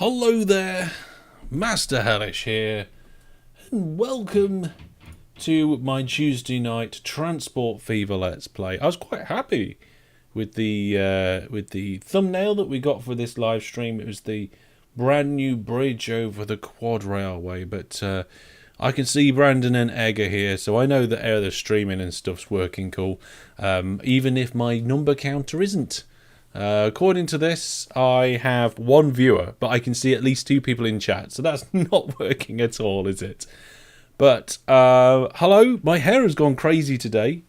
Hello there, Master Hellish here, and welcome to my Tuesday night Transport Fever Let's Play. I was quite happy with the thumbnail that we got for this live stream. It was the brand new bridge over the quad railway, but I can see Brandon and Egg are here, so I know that the streaming and stuff's working cool, even if my number counter isn't. According to this, I have one viewer, but I can see at least two people in chat, so that's not working at all, is it? But, hello, my hair has gone crazy today.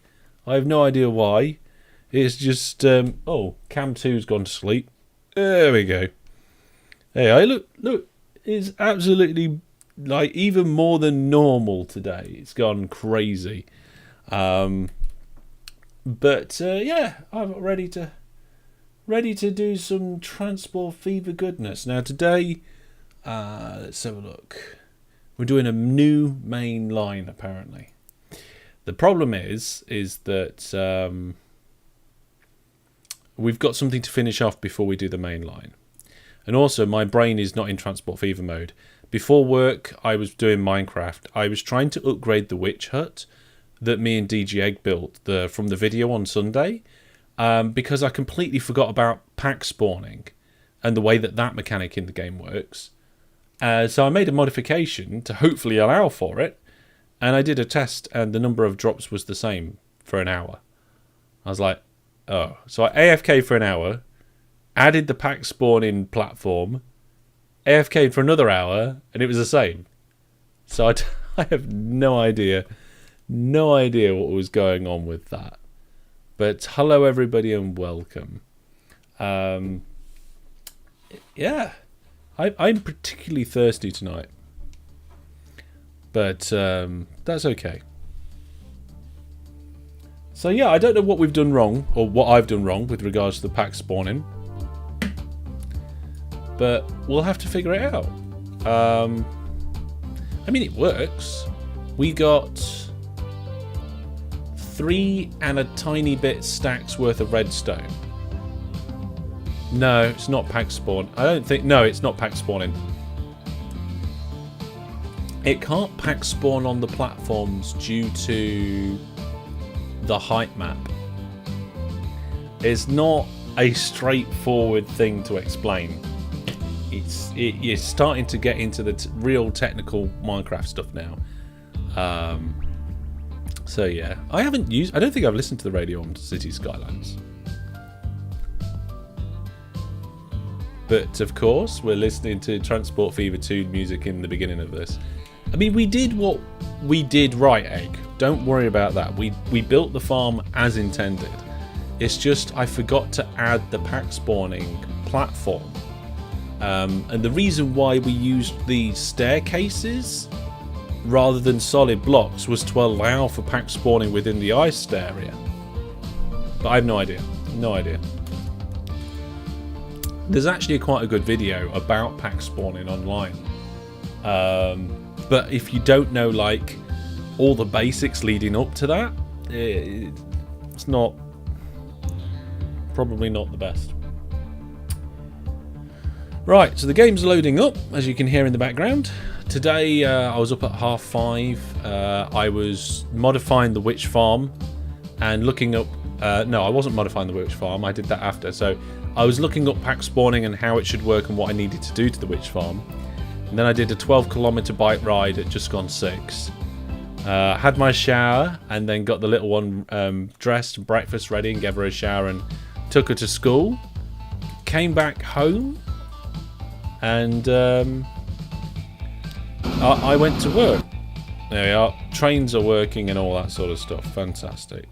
I have no idea why. It's just, oh, Cam 2's gone to sleep. There we go. Hey, look, it's absolutely, like, even more than normal today. It's gone crazy. Yeah, I'm ready to do some Transport Fever goodness. Now today, let's have a look. We're doing a new main line apparently. The problem is that we've got something to finish off before we do the main line. And also my brain is not in Transport Fever mode. Before work I was doing Minecraft. I was trying to upgrade the witch hut that me and DG Egg built from the video on Sunday. Because I completely forgot about pack spawning and the way that mechanic in the game works. So I made a modification to hopefully allow for it, and I did a test and the number of drops was the same for an hour. I was like, oh. So I AFK'd for an hour, added the pack spawning platform, AFK'd for another hour, and it was the same. So I have no idea what was going on with that. But hello everybody and welcome. Yeah, I'm particularly thirsty tonight. But that's okay. So yeah, I don't know what we've done wrong, or what I've done wrong with regards to the pack spawning. But we'll have to figure it out. I mean, it works. We got 3 and a tiny bit stacks worth of redstone. No, it's not pack spawn. No, it's not pack spawning. It can't pack spawn on the platforms due to the height map. It's not a straightforward thing to explain. You're starting to get into the real technical Minecraft stuff now. So yeah, I don't think I've listened to the radio on City Skylines. But of course, we're listening to Transport Fever 2 music in the beginning of this. I mean, we did what we did right, Egg. Don't worry about that. We built the farm as intended. It's just I forgot to add the pack spawning platform. And the reason why we used the staircases rather than solid blocks was to allow for pack spawning within the iced area. But I have no idea. No idea. There's actually quite a good video about pack spawning online. But if you don't know like all the basics leading up to that, it's probably not the best. Right, so the game's loading up, as you can hear in the background. Today I was up at 5:30. I was modifying the witch farm and looking up... no, I wasn't modifying the witch farm. I did that after. So I was looking up pack spawning and how it should work and what I needed to do to the witch farm. And then I did a 12-kilometer bike ride at just gone 6. Had my shower and then got the little one dressed and breakfast ready and gave her a shower and took her to school. Came back home and... I went to work. There we are. Trains are working and all that sort of stuff. Fantastic.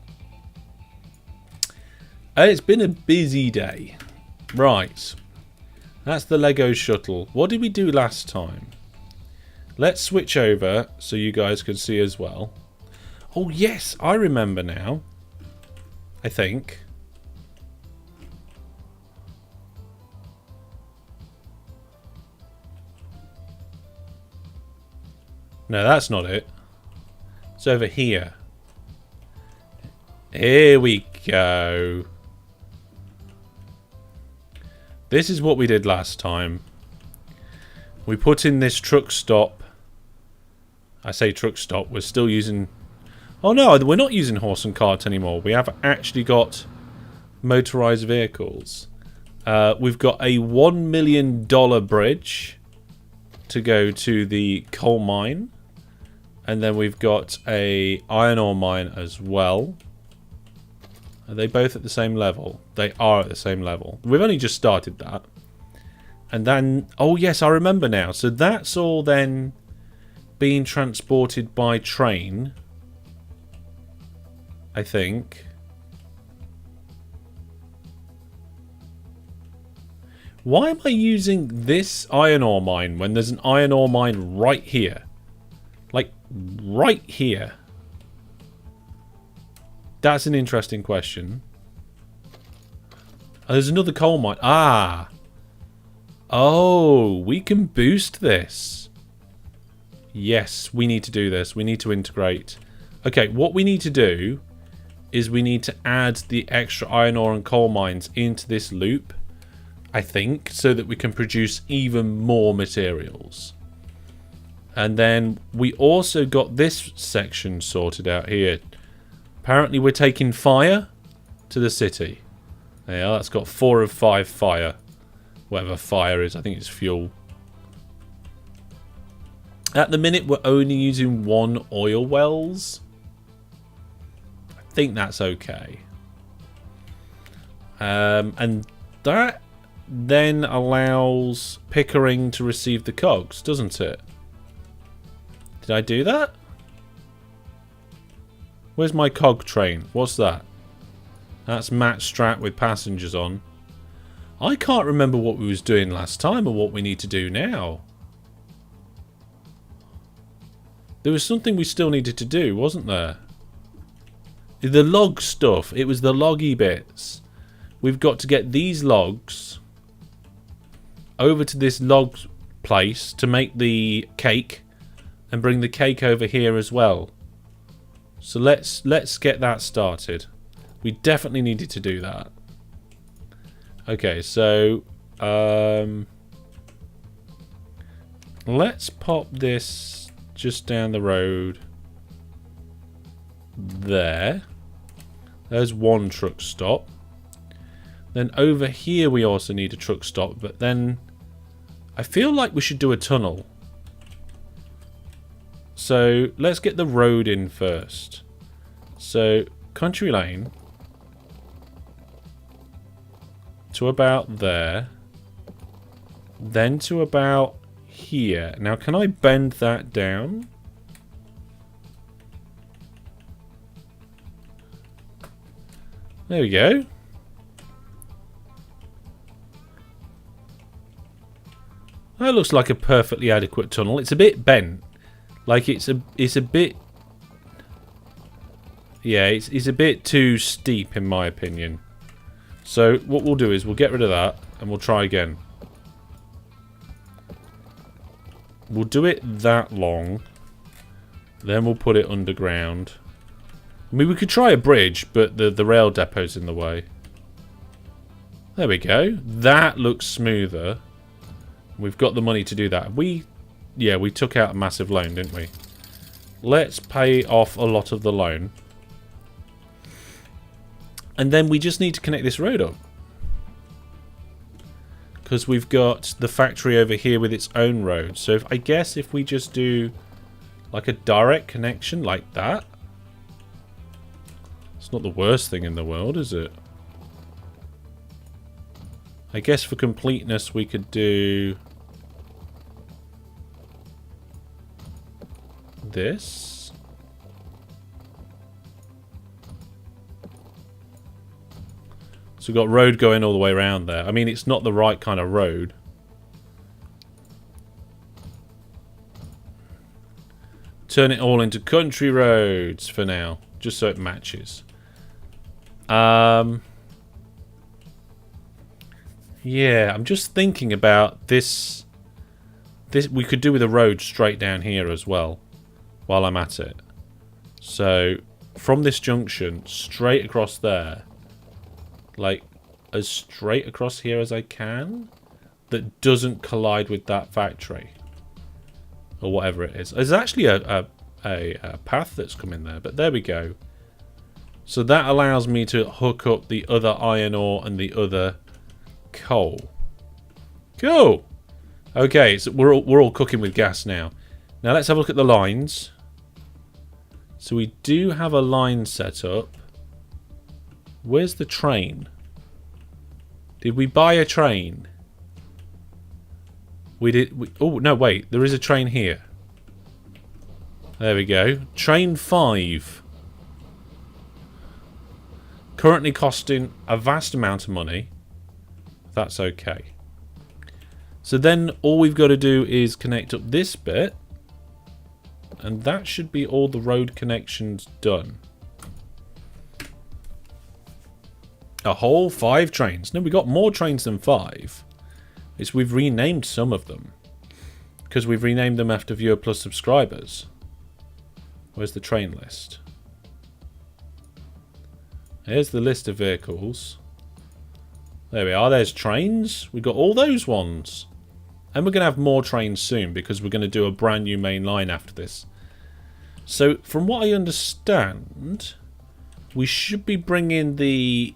It's been a busy day. Right. That's the Lego shuttle. What did we do last time? Let's switch over so you guys can see as well. Oh yes, I remember now. I think. No, that's not it. It's over here. Here we go. This is what we did last time. We put in this truck stop. I say truck stop. We're still using... Oh no, we're not using horse and cart anymore. We have actually got motorized vehicles. We've got a $1 million bridge to go to the coal mine. And then we've got a iron ore mine as well. Are they both at the same level? They are at the same level. We've only just started that. And then... Oh yes, I remember now. So that's all then being transported by train. I think. Why am I using this iron ore mine when there's an iron ore mine right here? Like, right here. That's an interesting question. Oh, there's another coal mine. Ah! Oh, we can boost this. Yes, we need to do this. We need to integrate. Okay, what we need to do is we need to add the extra iron ore and coal mines into this loop, I think, so that we can produce even more materials. And then we also got this section sorted out here. Apparently we're taking fire to the city. Yeah, that's got 4 of 5 fire. Whatever fire is, I think it's fuel. At the minute we're only using 1 oil wells. I think that's okay. And that then allows Pickering to receive the cogs, doesn't it? Did I do that? Where's my cog train? What's that? That's Matt Strat with passengers on. I can't remember what we was doing last time or what we need to do now. There was something we still needed to do, wasn't there? The log stuff. It was the loggy bits. We've got to get these logs over to this log place to make the cake and bring the cake over here as well. So let's get that started. We definitely needed to do that. Okay, so let's pop this just down the road there. There's one truck stop. Then over here we also need a truck stop, but then I feel like we should do a tunnel. So let's get the road in first. So Country Lane to about there, then to about here. Now can I bend that down? There we go. That looks like a perfectly adequate tunnel. It's a bit bent. Like it's a bit... Yeah, it's a bit too steep in my opinion. So what we'll do is we'll get rid of that and we'll try again. We'll do it that long. Then we'll put it underground. I mean, we could try a bridge, but the rail depot's in the way. There we go. That looks smoother. We've got the money to do that. Yeah, we took out a massive loan, didn't we? Let's pay off a lot of the loan. And then we just need to connect this road up. Because we've got the factory over here with its own road. So I guess if we just do like a direct connection like that. It's not the worst thing in the world, is it? I guess for completeness we could do this. So we've got road going all the way around there. I mean, it's not the right kind of road. Turn it all into country roads for now, just so it matches. Yeah, I'm just thinking about this. We could do with a road straight down here as well, while I'm at it. So, from this junction, straight across there. Like, as straight across here as I can. That doesn't collide with that factory. Or whatever it is. There's actually a path that's coming there, but there we go. So that allows me to hook up the other iron ore and the other coal. Cool! Okay, so we're all cooking with gas now. Now let's have a look at the lines. So we do have a line set up. Where's the train? Did we buy a train? We did. Oh, no, wait. There is a train here. There we go. Train 5. Currently costing a vast amount of money. That's okay. So then all we've got to do is connect up this bit. And that should be all the road connections done. A whole 5 trains. No, we got more trains than 5. It's we've renamed some of them. Because we've renamed them after viewer plus subscribers. Where's the train list? Here's the list of vehicles. There we are. There's trains. We've got all those ones. And we're going to have more trains soon because we're going to do a brand new main line after this. So, from what I understand, we should be bringing the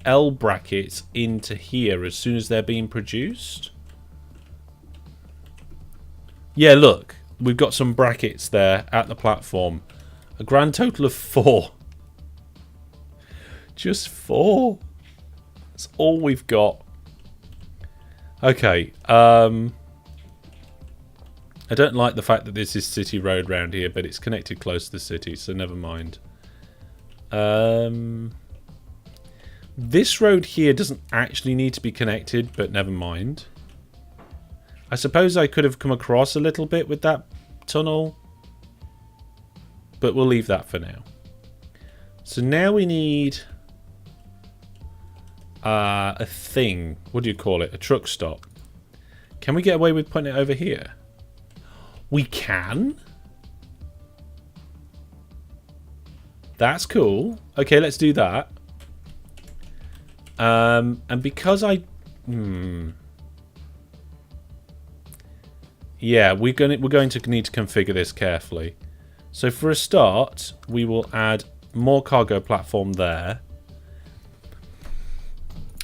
L brackets into here as soon as they're being produced. Yeah, look. We've got some brackets there at the platform. A grand total of 4. Just 4. That's all we've got. Okay. I don't like the fact that this is city road round here, but it's connected close to the city, so never mind. This road here doesn't actually need to be connected, but never mind. I suppose I could have come across a little bit with that tunnel, but we'll leave that for now. So now we need a thing. What do you call it? A truck stop. Can we get away with putting it over here? We can. That's cool. Okay, let's do that. And because I... Yeah, we're going to need to configure this carefully. So for a start, we will add more cargo platform there.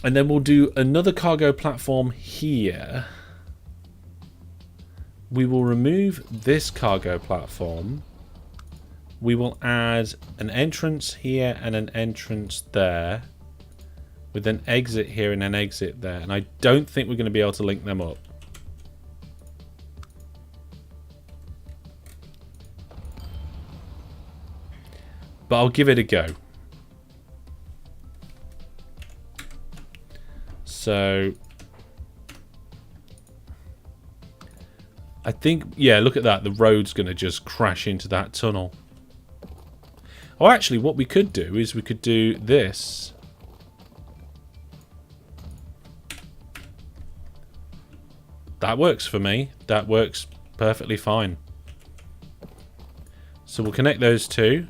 And then we'll do another cargo platform here. We will remove this cargo platform. We will add an entrance here and an entrance there. With an exit here and an exit there. And I don't think we're going to be able to link them up. But I'll give it a go. So I think, yeah, look at that. The road's going to just crash into that tunnel. Oh, actually, what we could do is we could do this. That works for me. That works perfectly fine. So we'll connect those two.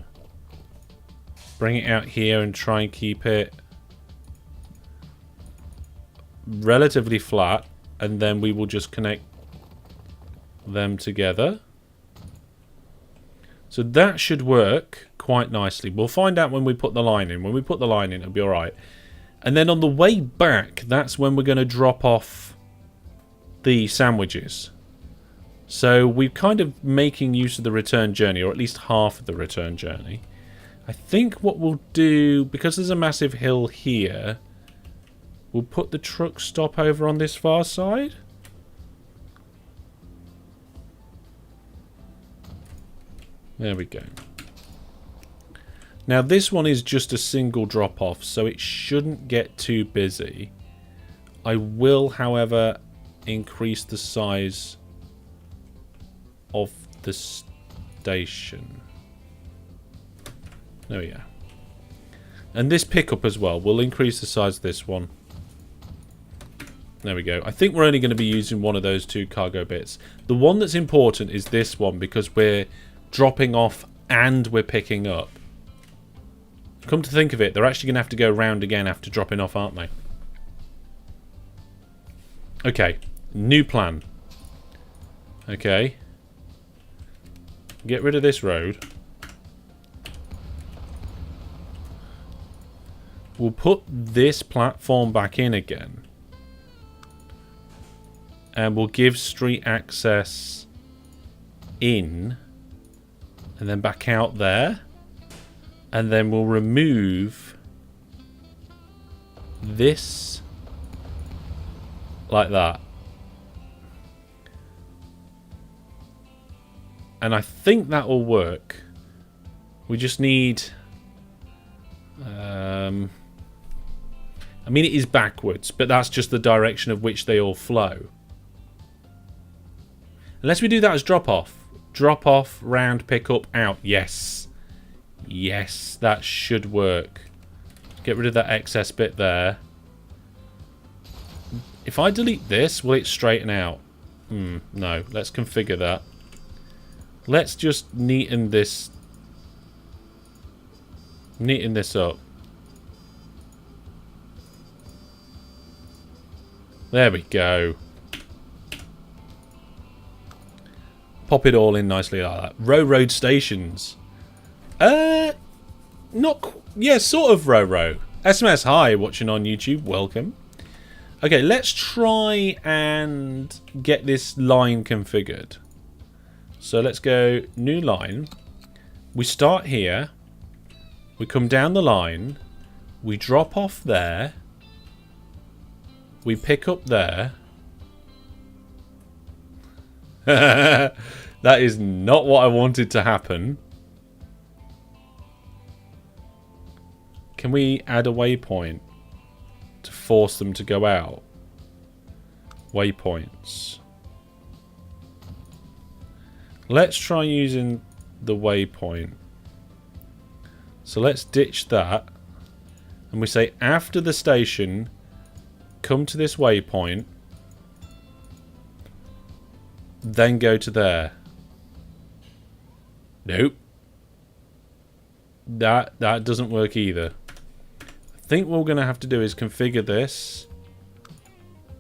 Bring it out here and try and keep it relatively flat. And then we will just connect them together. So that should work quite nicely. We'll find out when we put the line in. When we put the line in, it'll be alright. And then on the way back, that's when we're going to drop off the sandwiches. So we're kind of making use of the return journey, or at least half of the return journey. I think what we'll do, because there's a massive hill here, we'll put the truck stop over on this far side. There we go. Now this one is just a single drop off, so it shouldn't get too busy. I will, however, increase the size of the station. There we go. And this pickup as well. We'll increase the size of this one. There we go. I think we're only going to be using one of those two cargo bits. The one that's important is this one because we're dropping off and we're picking up. Come to think of it, they're actually going to have to go round again after dropping off, aren't they? Okay. New plan. Okay. Get rid of this road. We'll put this platform back in again. And we'll give street access in. And then back out there. And then we'll remove this like that. And I think that will work. We just need... I mean, it is backwards, but that's just the direction of which they all flow. Unless we do that as drop-off. Drop-off, round, pick up, out. Yes. Yes, that should work. Get rid of that excess bit there. If I delete this, will it straighten out? No. Let's configure that. Let's just neaten this up. There we go. Pop it all in nicely like that. Road stations. Yeah, sort of row. SMS, hi, watching on YouTube. Welcome. Okay, let's try and get this line configured. So let's go new line. We start here. We come down the line. We drop off there. We pick up there. That is not what I wanted to happen. Can we add a waypoint to force them to go out? Waypoints. Let's try using the waypoint. So let's ditch that. And we say after the station, come to this waypoint. Then go to there. Nope. That doesn't work either. I think what we're going to have to do is configure this.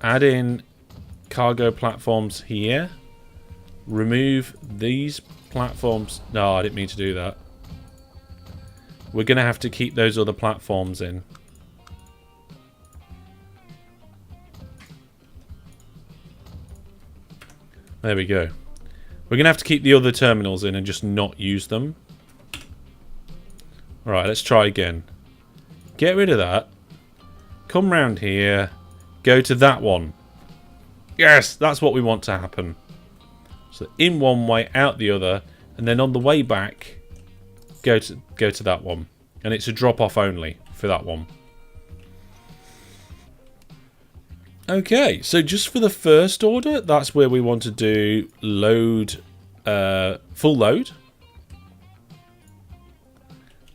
Add in cargo platforms here. Remove these platforms. No, I didn't mean to do that. We're going to have to keep those other platforms in. There we go. We're going to have to keep the other terminals in and just not use them. Alright, let's try again. Get rid of that. Come round here. Go to that one. Yes, that's what we want to happen. So in one way, out the other, and then on the way back, go to that one. And it's a drop-off only for that one. Okay, so just for the first order, that's where we want to do load, full load.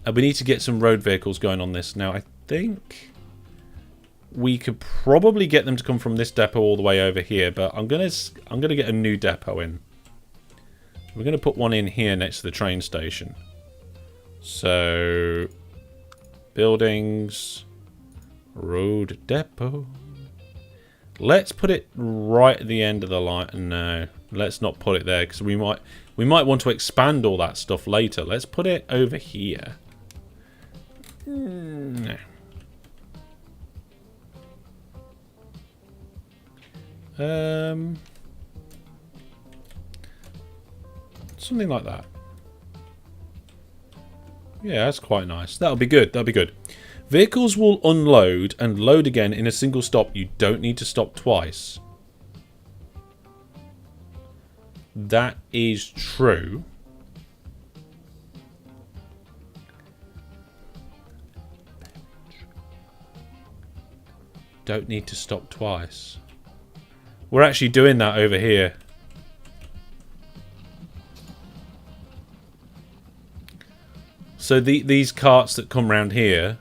And we need to get some road vehicles going on this. Now, I think we could probably get them to come from this depot all the way over here, but I'm gonna get a new depot in. We're gonna put one in here next to the train station. So, buildings, road depot. Let's put it right at the end of the line. No, let's not put it there because we might want to expand all that stuff later. Let's put it over here. No. Something like that. Yeah, that's quite nice. That'll be good. That'll be good. Vehicles will unload and load again in a single stop. You don't need to stop twice. That is true. Don't need to stop twice. We're actually doing that over here. So these carts that come round here...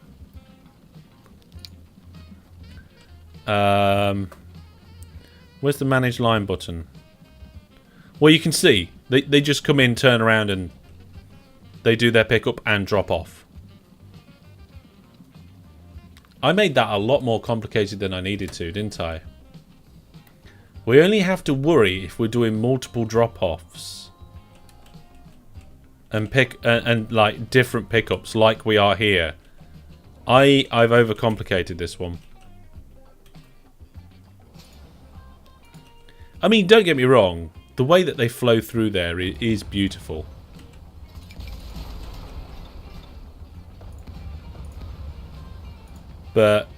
where's the manage line button? Well, you can see. They just come in, turn around, and they do their pickup and drop off. I made that a lot more complicated than I needed to, didn't I? We only have to worry if we're doing multiple drop-offs. and and like different pickups like we are here. I've overcomplicated this one. I mean, don't get me wrong. The way that they flow through there is beautiful. But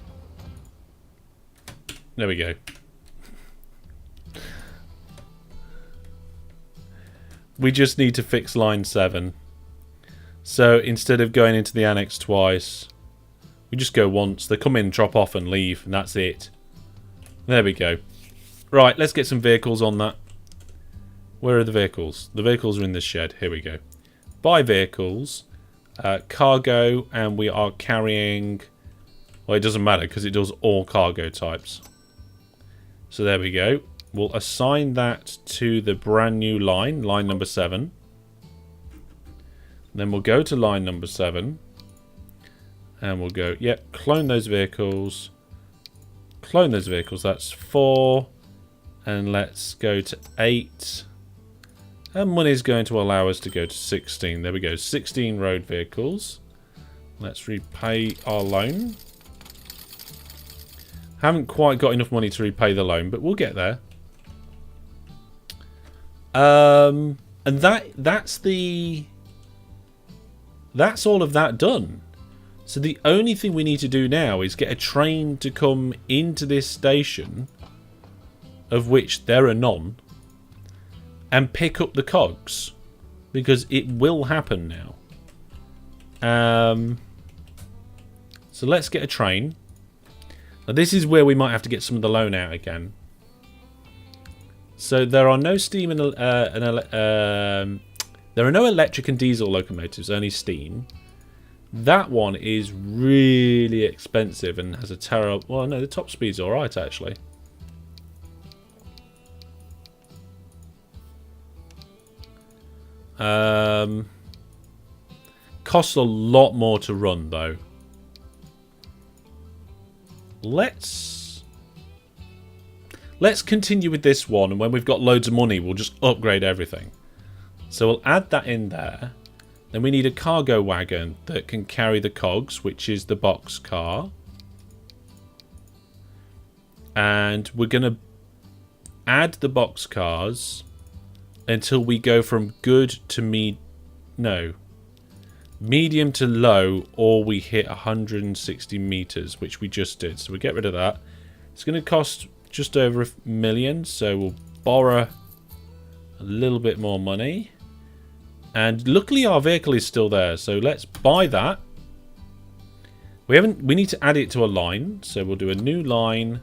there we go. We just need to fix line 7. So instead of going into the annex twice, we just go once. They come in, drop off and leave, and that's it. There we go. Right, let's get some vehicles on that. Where are the vehicles? The vehicles are in this shed. Here we go. Buy vehicles. Cargo, and we are carrying... Well, it doesn't matter because it does all cargo types. So there we go. We'll assign that to the brand new line, line number 7. Then we'll go to line number 7. And we'll go, yep, clone those vehicles. Clone those vehicles, that's 4. And let's go to 8. And money's going to allow us to go to 16. There we go, 16 road vehicles. Let's repay our loan. Haven't quite got enough money to repay the loan, but we'll get there. And that's all of that done. So the only thing we need to do now is get a train to come into this station, of which there are none, and pick up the cogs, because it will happen now. So let's get a train. Now this is where we might have to get some of the loan out again. So there are no steam and there are no electric and diesel locomotives, only steam. That one is really expensive and has a terrible... Well, no, the top speed's alright, actually. Costs a lot more to run, though. Let's continue with this one, and when we've got loads of money, we'll just upgrade everything. So we'll add that in there. Then we need a cargo wagon that can carry the cogs, which is the box car. And we're going to add the box cars until we go from good to medium to low, or we hit 160 meters, which we just did. So we get rid of that. It's going to cost just over $1 million, so we'll borrow a little bit more money. And luckily our vehicle is still there, so let's buy that. We need to add it to a line, so we'll do a new line,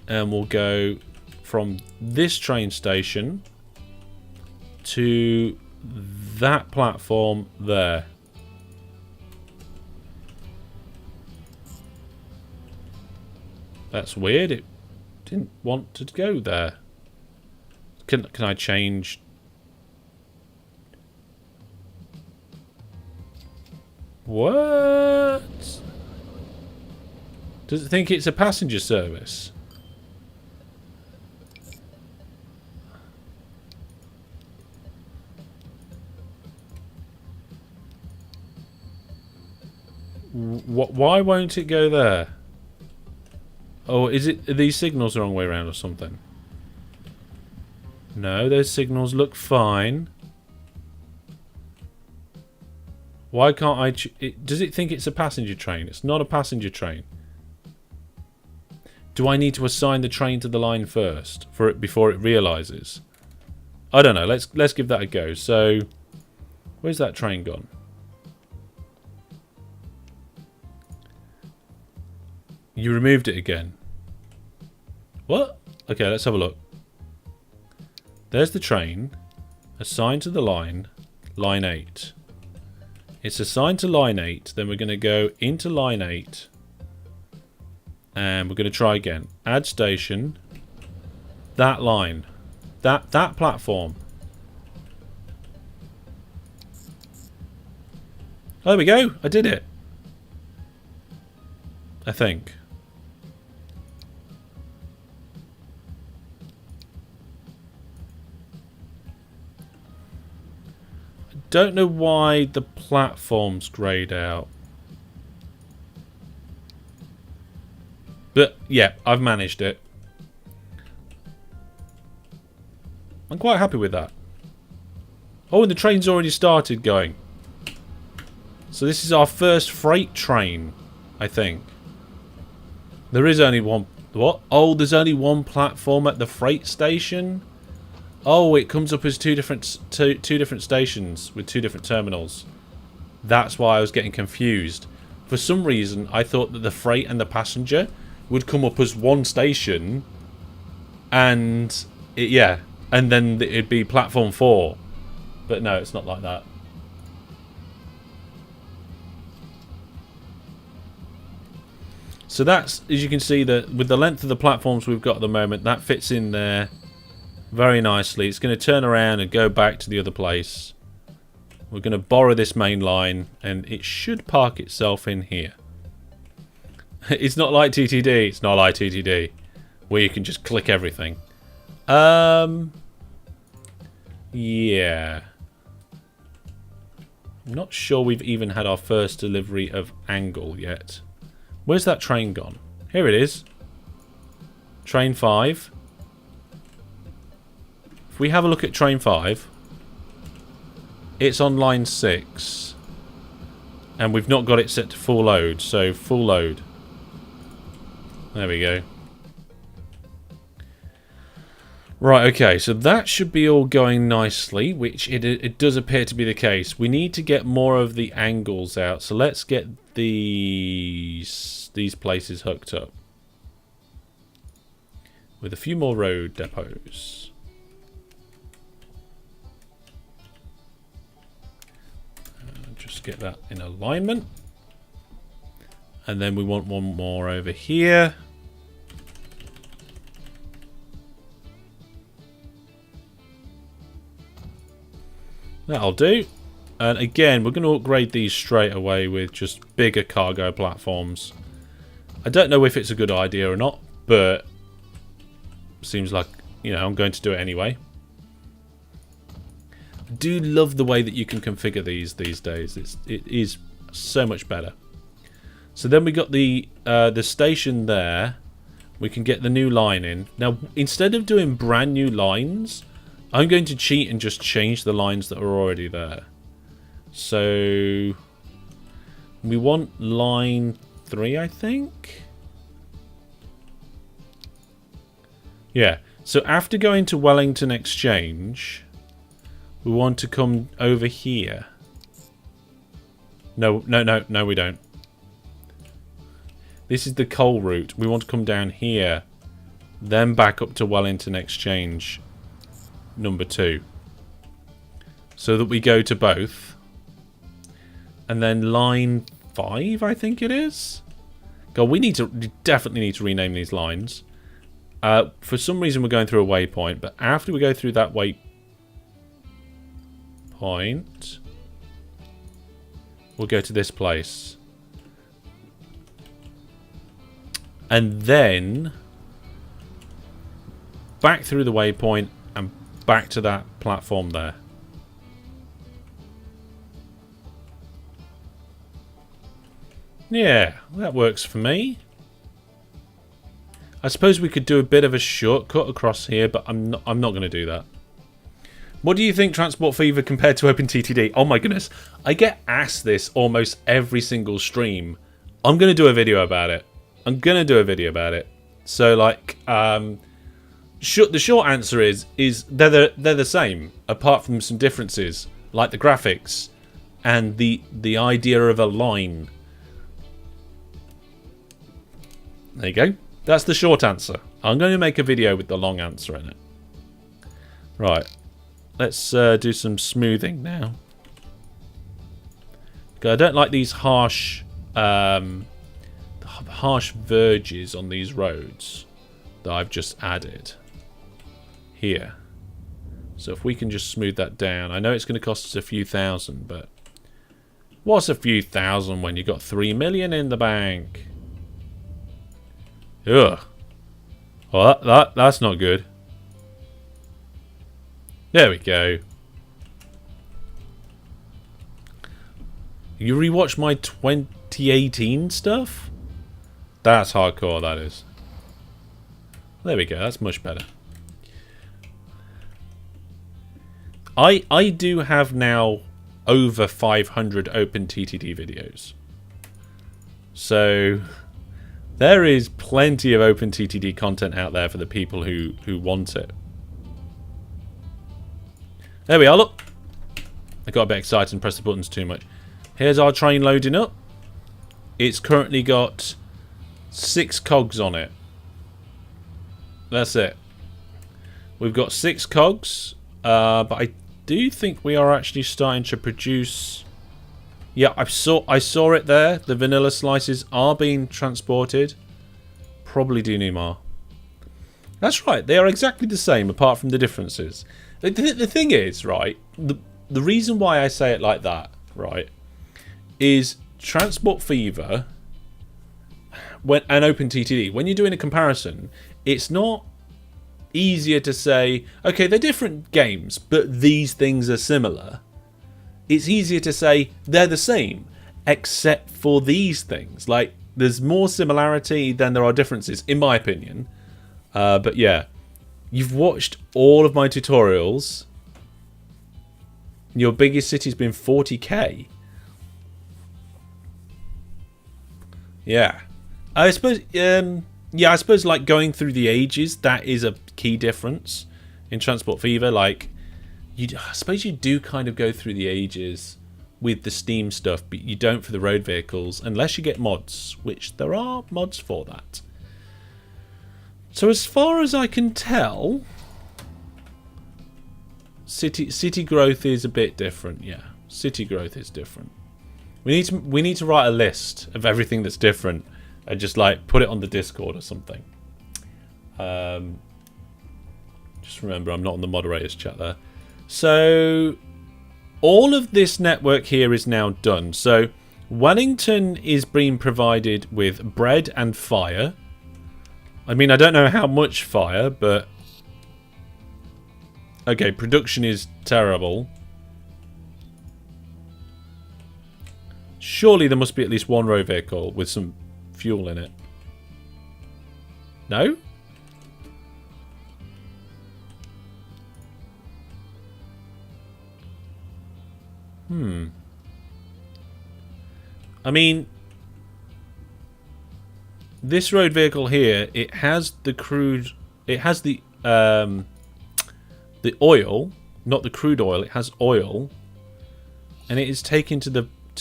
and we'll go from this train station to that platform there. That's weird. It didn't want to go there. Can I change? What? Does it think it's a passenger service? Why won't it go there? Oh, are these signals the wrong way around or something? No, those signals look fine. Why can't I... does it think it's a passenger train? It's not a passenger train. Do I need to assign the train to the line first before it realises? I don't know. Let's give that a go. So, where's that train gone? You removed it again. What? Okay, let's have a look. There's the train. Assigned to the line. Line 8. It's assigned to line 8. Then we're going to go into line 8. And we're going to try again. Add station. That line. That platform. Oh, there we go. I did it. I think. don't know why the platform's greyed out. But, yeah, I've managed it. I'm quite happy with that. Oh, and the train's already started going. So this is our first freight train, I think. There is only one... What? Oh, there's only one platform at the freight station? Oh, it comes up as two different stations with two different terminals. That's why I was getting confused. For some reason, I thought that the freight and the passenger would come up as one station. And, yeah. And then it'd be platform 4. But no, it's not like that. So that's, as you can see, that with the length of the platforms we've got at the moment, that fits in there very nicely. It's going to turn around and go back to the other place. We're going to borrow this main line, and it should park itself in here. It's not like TTD. It's not like TTD, where you can just click everything. Yeah. I'm not sure we've even had our first delivery of angle yet. Where's that train gone? Here it is. Train 5. If we have a look at train 5, it's on line 6. And we've not got it set to full load, so full load. There we go. Right, okay, so that should be all going nicely, which it does appear to be the case. We need to get more of the angles out, so let's get these places hooked up with a few more road depots. Just get that in alignment. And then we want one more over here. That'll do. And again, we're going to upgrade these straight away with just bigger cargo platforms. I don't know if it's a good idea or not, but seems like, you know, I'm going to do it anyway. I do love the way that you can configure these days. It is so much better. So then we got the station there. We can get the new line in. Now, instead of doing brand new lines, I'm going to cheat and just change the lines that are already there. So we want line 3, I think. Yeah. So after going to Wellington Exchange, we want to come over here. No, we don't. This is the coal route. We want to come down here, then back up to Wellington Exchange, number 2. So that we go to both. And then line 5, I think it is. God, we definitely need to rename these lines. For some reason, we're going through a waypoint, but after we go through that waypoint, we'll go to this place. And then back through the waypoint and back to that platform there. Yeah, that works for me. I suppose we could do a bit of a shortcut across here, but I'm not going to do that. What do you think, Transport Fever, compared to OpenTTD? Oh my goodness, I get asked this almost every single stream. I'm going to do a video about it. So, like, the short answer is they're the same, apart from some differences, like the graphics and the idea of a line. There you go. That's the short answer. I'm going to make a video with the long answer in it. Right. Let's do some smoothing now. I don't like these harsh verges on these roads that I've just added here. So if we can just smooth that down. I know it's going to cost us a few thousand, but what's a few thousand when you got 3 million in the bank? Ugh. Well, that's not good. There we go. You rewatch my 2018 stuff? That's hardcore, that is. There we go, that's much better. I do have now over 500 OpenTTD videos. So there is plenty of OpenTTD content out there for the people who want it. There we are, look. I got a bit excited and pressed the buttons too much. Here's our train loading up. It's currently got 6 cogs on it. That's it. We've got 6 cogs, but I do think we are actually starting to produce... Yeah, I saw it there. The vanilla slices are being transported. Probably do need more. That's right. They are exactly the same, apart from the differences. The thing is, right, the reason why I say it like that, right, is Transport Fever and OpenTTD, when you're doing a comparison, it's not easier to say, okay, they're different games, but these things are similar. It's easier to say they're the same, except for these things. Like, there's more similarity than there are differences, in my opinion. But yeah, you've watched all of my tutorials. Your biggest city's been 40k. Yeah. I suppose, yeah, I suppose like going through the ages, that is a key difference in Transport Fever. Like, I suppose you do kind of go through the ages with the Steam stuff, but you don't for the road vehicles, unless you get mods, which there are mods for that. So as far as I can tell, city growth is a bit different. Yeah, city growth is different. We need to write a list of everything that's different and just like put it on the Discord or something. Just remember, I'm not on the moderators chat there. So all of this network here is now done. So Wellington is being provided with bread and fire. I mean, I don't know how much fire, but okay, production is terrible. Surely there must be at least one road vehicle with some fuel in it. No? I mean, this road vehicle here, it has the crude, it has the oil, not the crude oil, it has oil, and it is taken to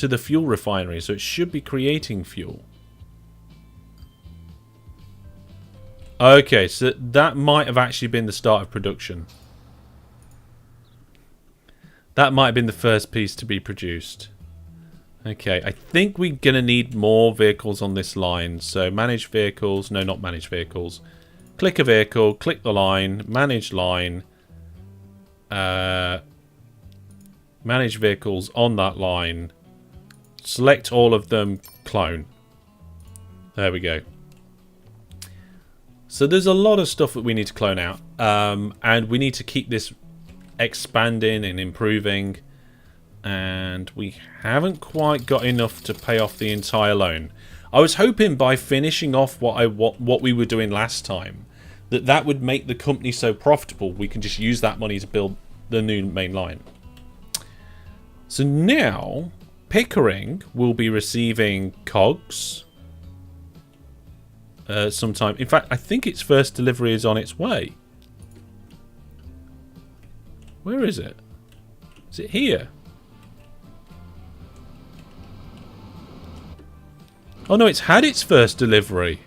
the fuel refinery, so it should be creating fuel. Okay, so that might have actually been the start of production. That might have been the first piece to be produced. Okay, I think we're going to need more vehicles on this line. So manage vehicles. No, not manage vehicles. Click a vehicle. Click the line. Manage line. Manage vehicles on that line. Select all of them. Clone. There we go. So there's a lot of stuff that we need to clone out. And we need to keep this expanding and improving, and we haven't quite got enough to pay off the entire loan. I was hoping by finishing off what we were doing last time, that would make the company so profitable we can just use that money to build the new main line. So now Pickering will be receiving cogs sometime. In fact, I think its first delivery is on its way. Where is it? Is it here? Oh no, it's had its first delivery.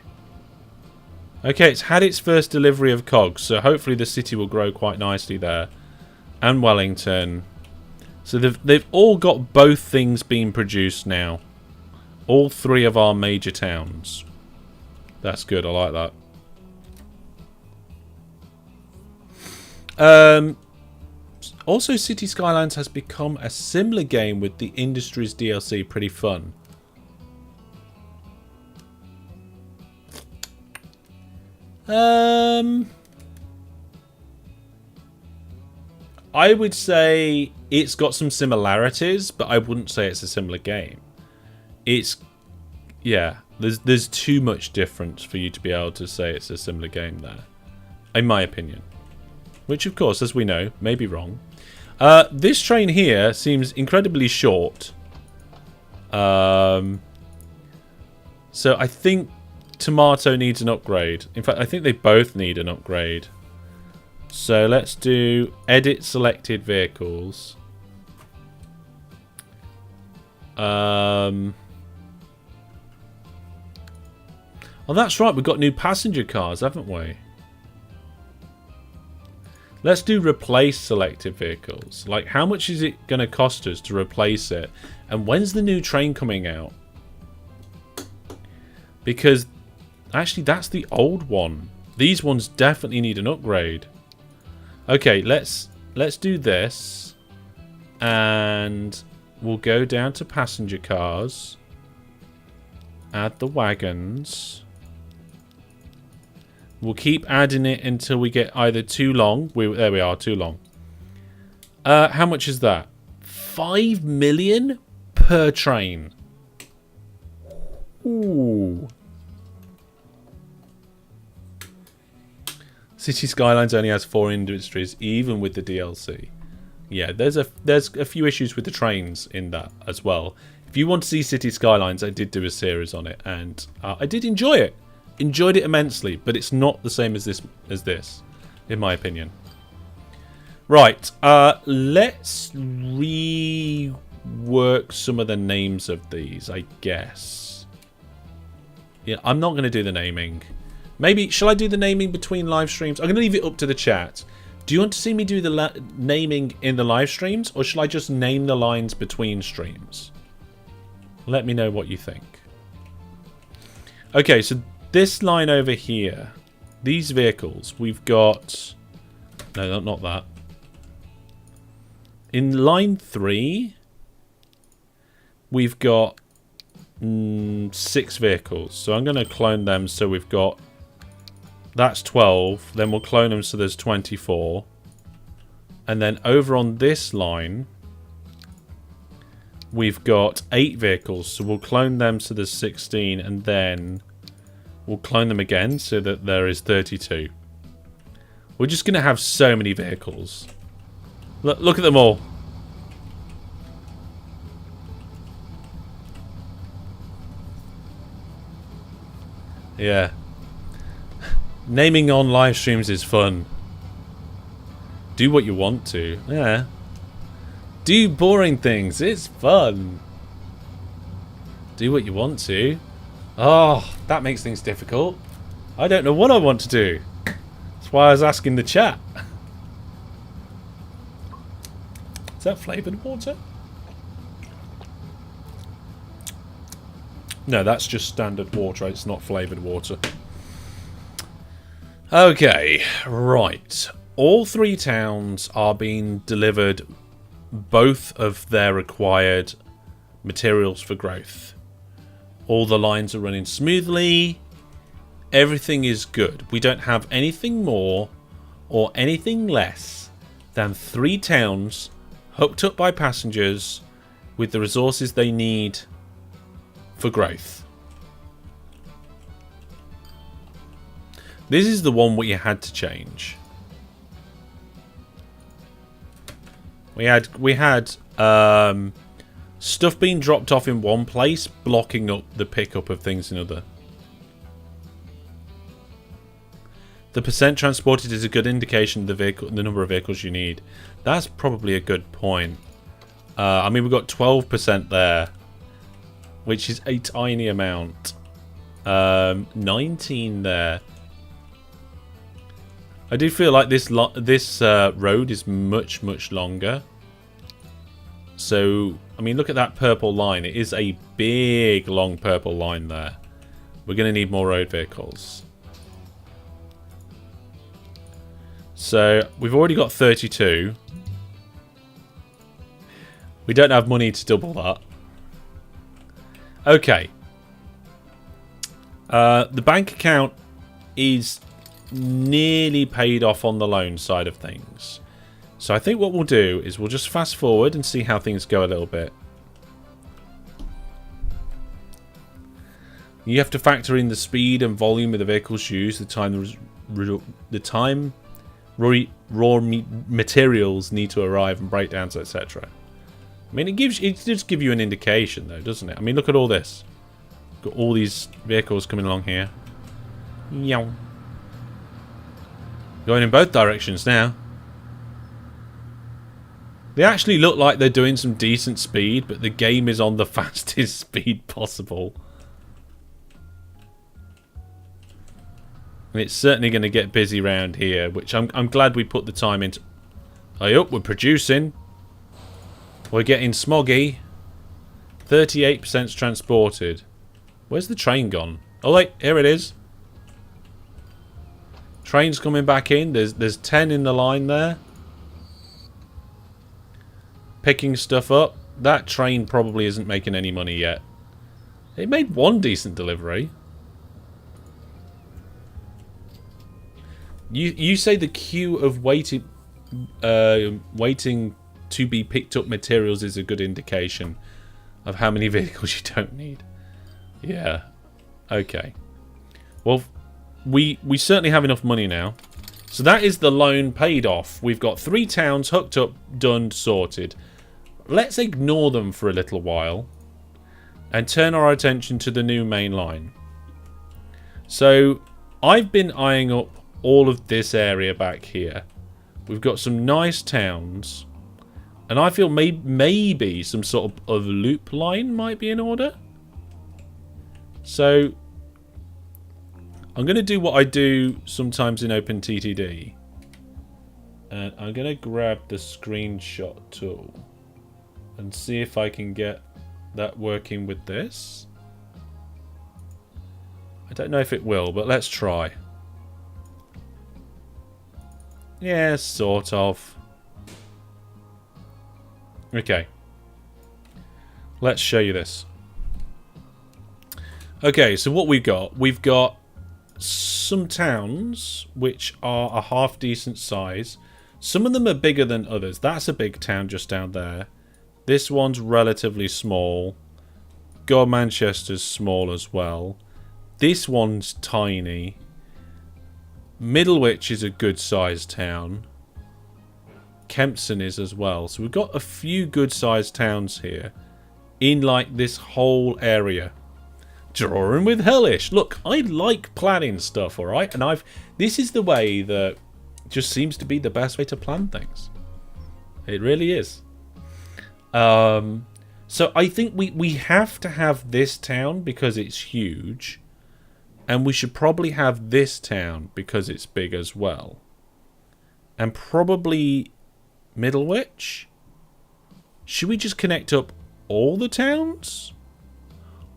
Okay, it's had its first delivery of cogs, so hopefully the city will grow quite nicely there. And Wellington. So they've all got both things being produced now. All 3 of our major towns. That's good, I like that. Also, City Skylines has become a similar game with the Industries DLC. Pretty fun. I would say it's got some similarities, but I wouldn't say it's a similar game. it's... Yeah, there's too much difference for you to be able to say it's a similar game there. In my opinion. Which, of course, as we know, may be wrong. This train here seems incredibly short. So I think Tomato needs an upgrade. In fact, I think they both need an upgrade. So let's do edit selected vehicles. Oh, that's right. We've got new passenger cars, haven't we? Let's do replace selected vehicles. Like, how much is it going to cost us to replace it? And when's the new train coming out? Because, actually, that's the old one. These ones definitely need an upgrade. Okay, let's do this. And we'll go down to passenger cars. Add the wagons. We'll keep adding it until we get either too long. There we are, too long. How much is that? 5 million per train. Ooh. City Skylines only has 4 industries, even with the DLC. Yeah, there's a few issues with the trains in that as well. If you want to see City Skylines, I did do a series on it, and I did enjoy it. Enjoyed it immensely, but it's not the same as this, in my opinion. Right, let's rework some of the names of these, I guess. Yeah, I'm not going to do the naming. Maybe, shall I do the naming between live streams? I'm going to leave it up to the chat. Do you want to see me do the naming in the live streams, or shall I just name the lines between streams? Let me know what you think. Okay, so this line over here, these vehicles, we've got... No, not that. In line 3, we've got 6 vehicles. So I'm going to clone them so we've got... That's 12. Then we'll clone them so there's 24. And then over on this line, we've got 8 vehicles. So we'll clone them so there's 16. And then we'll clone them again so that there is 32. We're just going to have so many vehicles. Look at them all. Yeah. Naming on live streams is fun. Do what you want to. Yeah. Do boring things. It's fun. Do what you want to. Oh, that makes things difficult. I don't know what I want to do. That's why I was asking the chat. Is that flavoured water? No, that's just standard water. It's not flavoured water. Okay, right. All 3 towns are being delivered both of their required materials for growth. All the lines are running smoothly. Everything is good. We don't have anything more or anything less than 3 towns hooked up by passengers with the resources they need for growth. This is the one we had to change. We had stuff being dropped off in one place, blocking up the pickup of things in other. The percent transported is a good indication of the number of vehicles you need. That's probably a good point. I mean, we've got 12% there, which is a tiny amount. 19 there. I do feel like this road is much, much longer. So, I mean, look at that purple line. It is a big, long purple line there. We're going to need more road vehicles. So, we've already got 32. We don't have money to double that. Okay. The bank account is nearly paid off on the loan side of things. So I think what we'll do is we'll just fast forward and see how things go a little bit. You have to factor in the speed and volume of the vehicles used, the time raw materials need to arrive and breakdowns, etc. I mean, it does give you an indication, though, doesn't it? I mean, look at all this. Got all these vehicles coming along here. Yow. Going in both directions now. They actually look like they're doing some decent speed, but the game is on the fastest speed possible. And it's certainly going to get busy around here, which I'm glad we put the time into. Hey up, we're producing. We're getting smoggy. 38% transported. Where's the train gone? Oh wait, here it is. Train's coming back in. There's 10 in the line there. Picking stuff up. That train probably isn't making any money yet. It made one decent delivery. You say the queue of waiting to be picked up materials is a good indication of how many vehicles you don't need. Yeah. Okay. Well, we certainly have enough money now. So that is the loan paid off. We've got 3 towns hooked up, done, sorted. Let's ignore them for a little while and turn our attention to the new main line. So I've been eyeing up all of this area back here. We've got some nice towns, and I feel maybe some sort of loop line might be in order. So I'm going to do what I do sometimes in OpenTTD, and I'm going to grab the screenshot tool and see if I can get that working with this. I don't know if it will, but let's try. Yeah, sort of. Okay. Let's show you this. Okay, so what we've got some towns which are a half decent size. Some of them are bigger than others. That's a big town just down there. This one's relatively small. God, Manchester's small as well. This one's tiny. Middlewich is a good sized town. Kempston is as well. So we've got a few good sized towns here in like this whole area. Drawing with Hellish. Look, I like planning stuff, alright? And this is the way that just seems to be the best way to plan things. It really is. So I think we have to have this town because it's huge. And we should probably have this town because it's big as well. And probably Middlewich? Should we just connect up all the towns?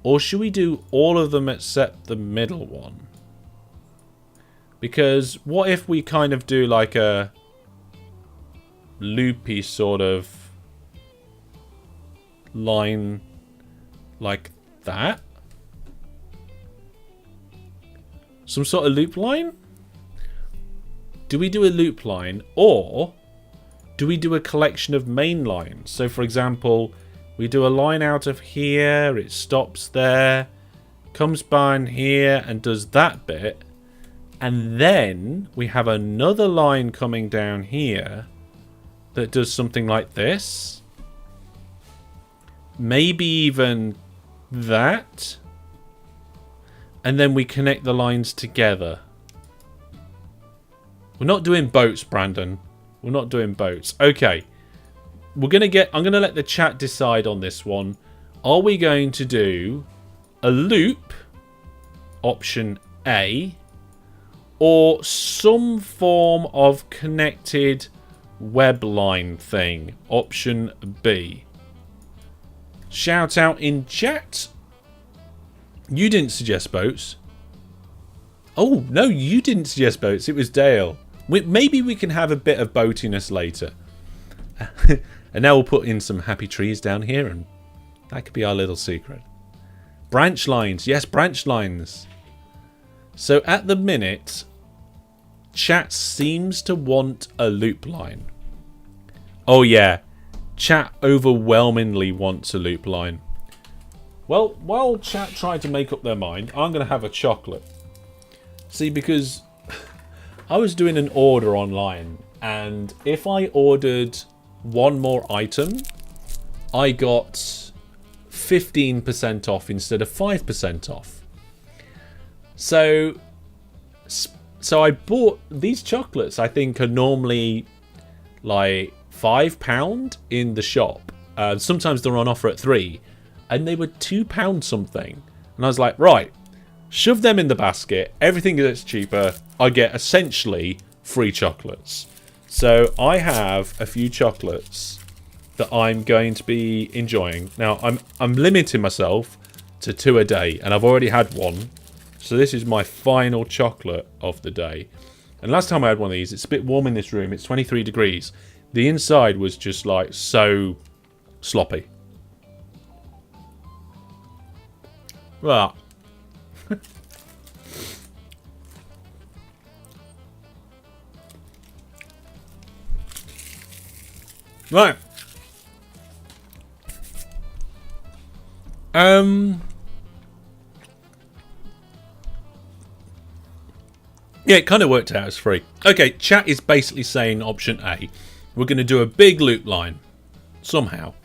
Or should we do all of them except the middle one? Because what if we kind of do like a loopy sort of line like that? Some sort of loop line? Do we do a loop line, or do we do a collection of main lines? So for example, we do a line out of here, it stops there, comes by in here and does that bit, and then we have another line coming down here that does something like this. Maybe even that. And then we connect the lines together. We're not doing boats, Brandon. We're not doing boats. Okay. I'm going to let the chat decide on this one. Are we going to do a loop, option A, or some form of connected web line thing, option B? Shout out in chat. You didn't suggest boats. Oh, no, you didn't suggest boats. It was Dale. Maybe we can have a bit of boatiness later. And now we'll put in some happy trees down here, and that could be our little secret. Branch lines. Yes, branch lines. So at the minute, chat seems to want a loop line. Oh, yeah. Chat overwhelmingly wants a loop line. Well, while chat tried to make up their mind, I'm going to have a chocolate. See, because I was doing an order online, and if I ordered one more item, I got 15% off instead of 5% off. So I bought these chocolates. I think are normally like £5 in the shop. Sometimes they're on offer at £3, and they were £2 something. And I was like, right, shove them in the basket. Everything gets cheaper. I get essentially free chocolates. So I have a few chocolates that I'm going to be enjoying. Now I'm limiting myself to 2 a day, and I've already had one. So this is my final chocolate of the day. And last time I had one of these, it's a bit warm in this room. It's 23 degrees. The inside was just like so sloppy. Well. Right. Yeah, it kind of worked out as free. Okay, chat is basically saying option A. We're going to do a big loop line. Somehow.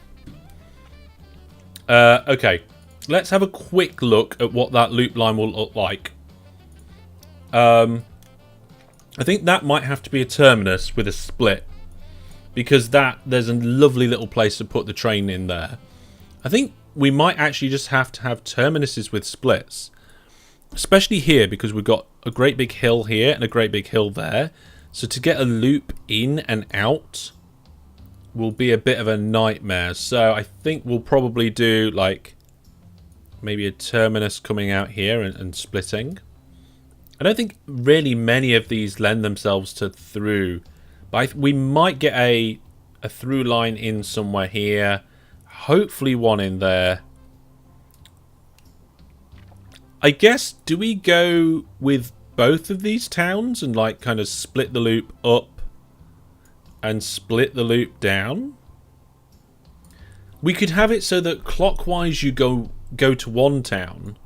Okay. Let's have a quick look at what that loop line will look like. I think that might have to be a terminus with a split. Because there's a lovely little place to put the train in there. I think we might actually just have to have terminuses with splits. Especially here, because we've got a great big hill here and a great big hill there. So to get a loop in and out will be a bit of a nightmare. So I think we'll probably do like maybe a terminus coming out here and splitting. I don't think really many of these lend themselves to through. But we might get a through line in somewhere here. Hopefully one in there. I guess, do we go with both of these towns and like kind of split the loop up and split the loop down? We could have it so that clockwise you go to one town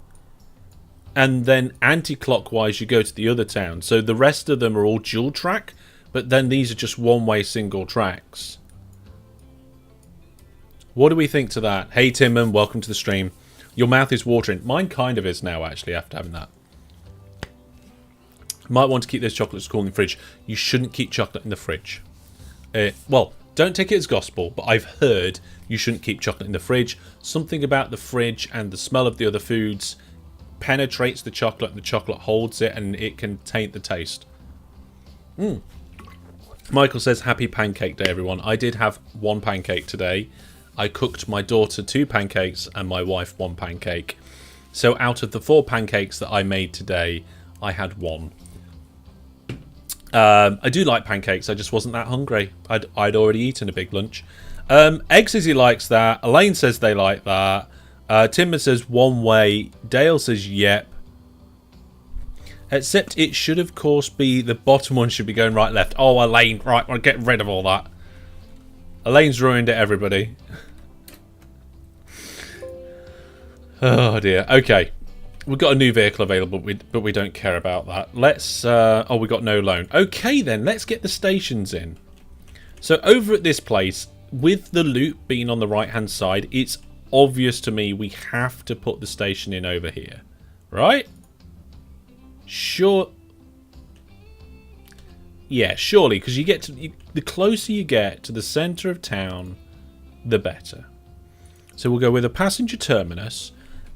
and then anti-clockwise you go to the other town. So the rest of them are all dual track, but then these are just one-way single tracks. What do we think to that? Hey Timman, welcome to the stream. Your mouth is watering. Mine kind of is now, actually, after having that. Might want to keep those chocolates cool in the fridge. You shouldn't keep chocolate in the fridge. Well, don't take it as gospel, but I've heard you shouldn't keep chocolate in the fridge. Something about the fridge and the smell of the other foods penetrates the chocolate, and the chocolate holds it, and it can taint the taste. Michael says, happy pancake day, everyone. I did have one pancake today. I cooked my daughter 2 pancakes and my wife 1 pancake. So out of the 4 pancakes that I made today, I had 1. I do like pancakes. I just wasn't that hungry. I'd already eaten a big lunch. Egg says he likes that. Elaine says they like that. Timber says one way. Dale says yep. Except it should, of course, be the bottom one should be going right, left. Oh, Elaine. Right, we'll get rid of all that. Elaine's ruined it, everybody. Oh, dear. Okay. We've got a new vehicle available, but we don't care about that. Let's... oh, we got no loan. Okay, then. Let's get the stations in. So, over at this place, with the loop being on the right-hand side, it's obvious to me we have to put the station in over here. Right? Sure. Yeah, surely, because you get to... the closer you get to the centre of town, the better. So we'll go with a passenger terminus,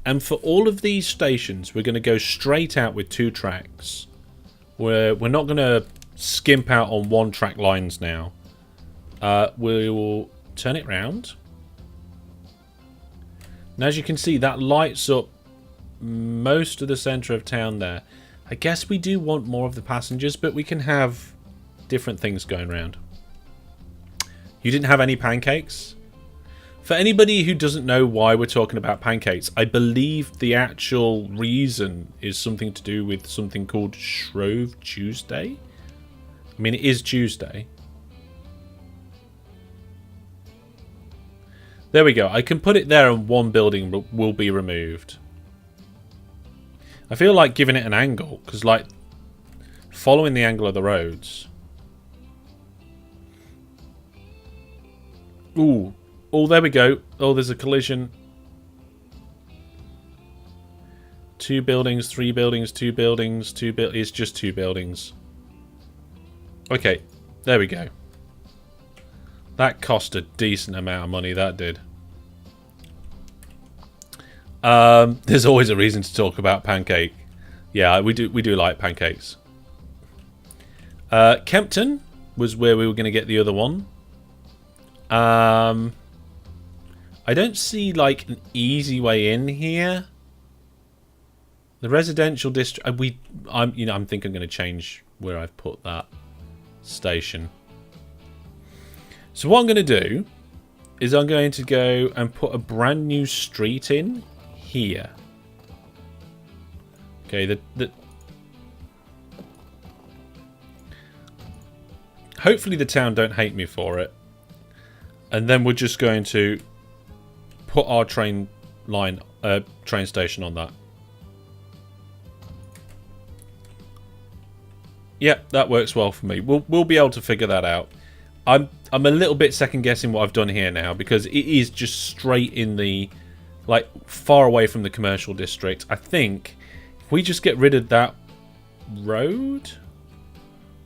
and for all of these stations, we're going to go straight out with 2 tracks. We're not going to skimp out on 1-track lines now. We will turn it round. And as you can see, that lights up most of the centre of town there. I guess we do want more of the passengers, but we can have different things going around. You didn't have any pancakes? For anybody who doesn't know why we're talking about pancakes, I believe the actual reason is something to do with something called Shrove Tuesday. I mean, it is Tuesday. There we go. I can put it there and one building will be removed. I feel like giving it an angle, because like following the angle of the roads. Ooh. Oh, there we go. Oh, there's a collision. 2 buildings, 3 buildings, 2 buildings, it's just 2 buildings. Okay, there we go. That cost a decent amount of money, that did. There's always a reason to talk about pancake. Yeah, we do like pancakes. Kempton was where we were going to get the other one. I don't see like an easy way in here. The residential district. I'm thinking I'm going to change where I've put that station. So what I'm going to do is I'm going to go and put a brand new street in here. Okay, hopefully the town don't hate me for it. And then we're just going to put our train station on that. Yep, that works well for me. We'll be able to figure that out. I'm a little bit second guessing what I've done here now, because it is just straight in the, like, far away from the commercial district. I think if we just get rid of that road,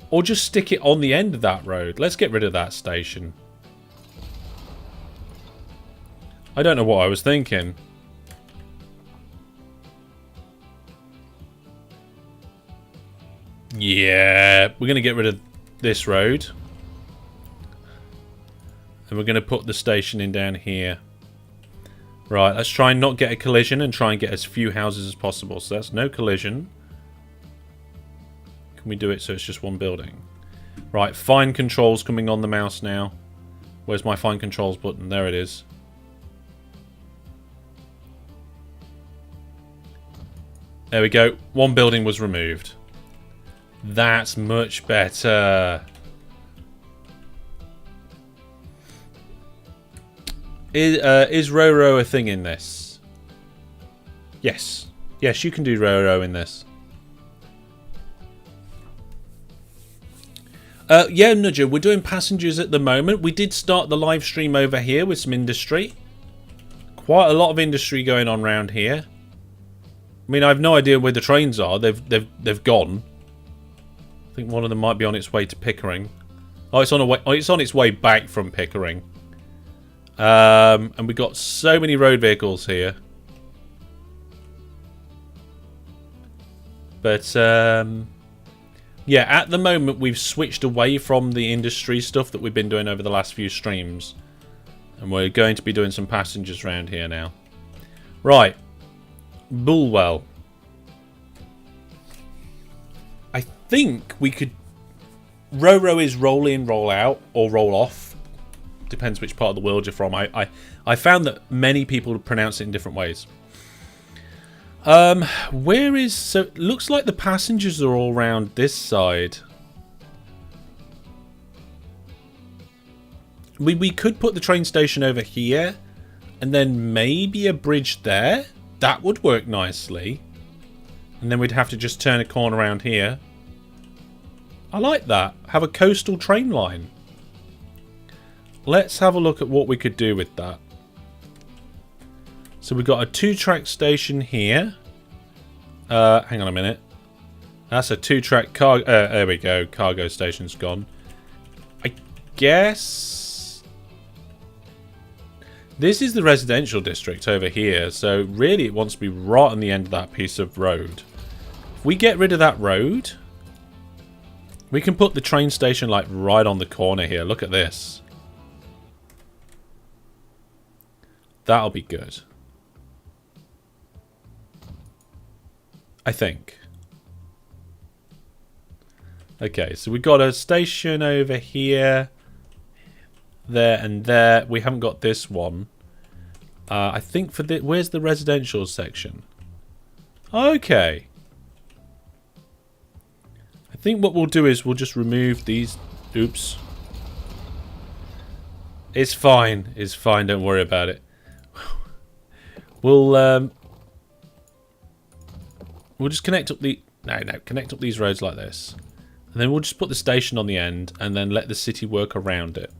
or just stick it on the end of that road. Let's get rid of that station. I don't know what I was thinking. Yeah, we're going to get rid of this road. And we're going to put the station in down here. Right, let's try and not get a collision and try and get as few houses as possible. So that's no collision. Can we do it so it's just one building? Right, fine controls coming on the mouse now. Where's my fine controls button? There it is. There we go. One building was removed. That's much better. Is Roro a thing in this? Yes. Yes, you can do Roro in this. Yeah, Nudger, we're doing passengers at the moment. We did start the live stream over here with some industry. Quite a lot of industry going on around here. I mean, I have no idea where the trains are. They've gone. I think one of them might be on its way to Pickering. Oh, it's on its way back from Pickering. And we got so many road vehicles here. But yeah, at the moment we've switched away from the industry stuff that we've been doing over the last few streams, and we're going to be doing some passengers around here now. Right, Bulwell. I think we could... Roro is roll in, roll out, or roll off. Depends which part of the world you're from. I found that many people pronounce it in different ways. Where is... So, it looks like the passengers are all around this side. We could put the train station over here, and then maybe a bridge there. That would work nicely. And then we'd have to just turn a corner around here. I like that. Have a coastal train line. Let's have a look at what we could do with that. So we've got a 2-track station here. Hang on a minute. That's a 2-track cargo... there we go. Cargo station's gone. I guess... This is the residential district over here. So really it wants to be right on the end of that piece of road. If we get rid of that road... We can put the train station like right on the corner here. Look at this. That'll be good. I think. Okay, so we've got a station over here. There and there. We haven't got this one. I think for the... Where's the residential section? Okay. I think what we'll do is we'll just remove these... Oops. It's fine. It's fine. Don't worry about it. We'll just connect up the... No, connect up these roads like this. And then we'll just put the station on the end and then let the city work around it.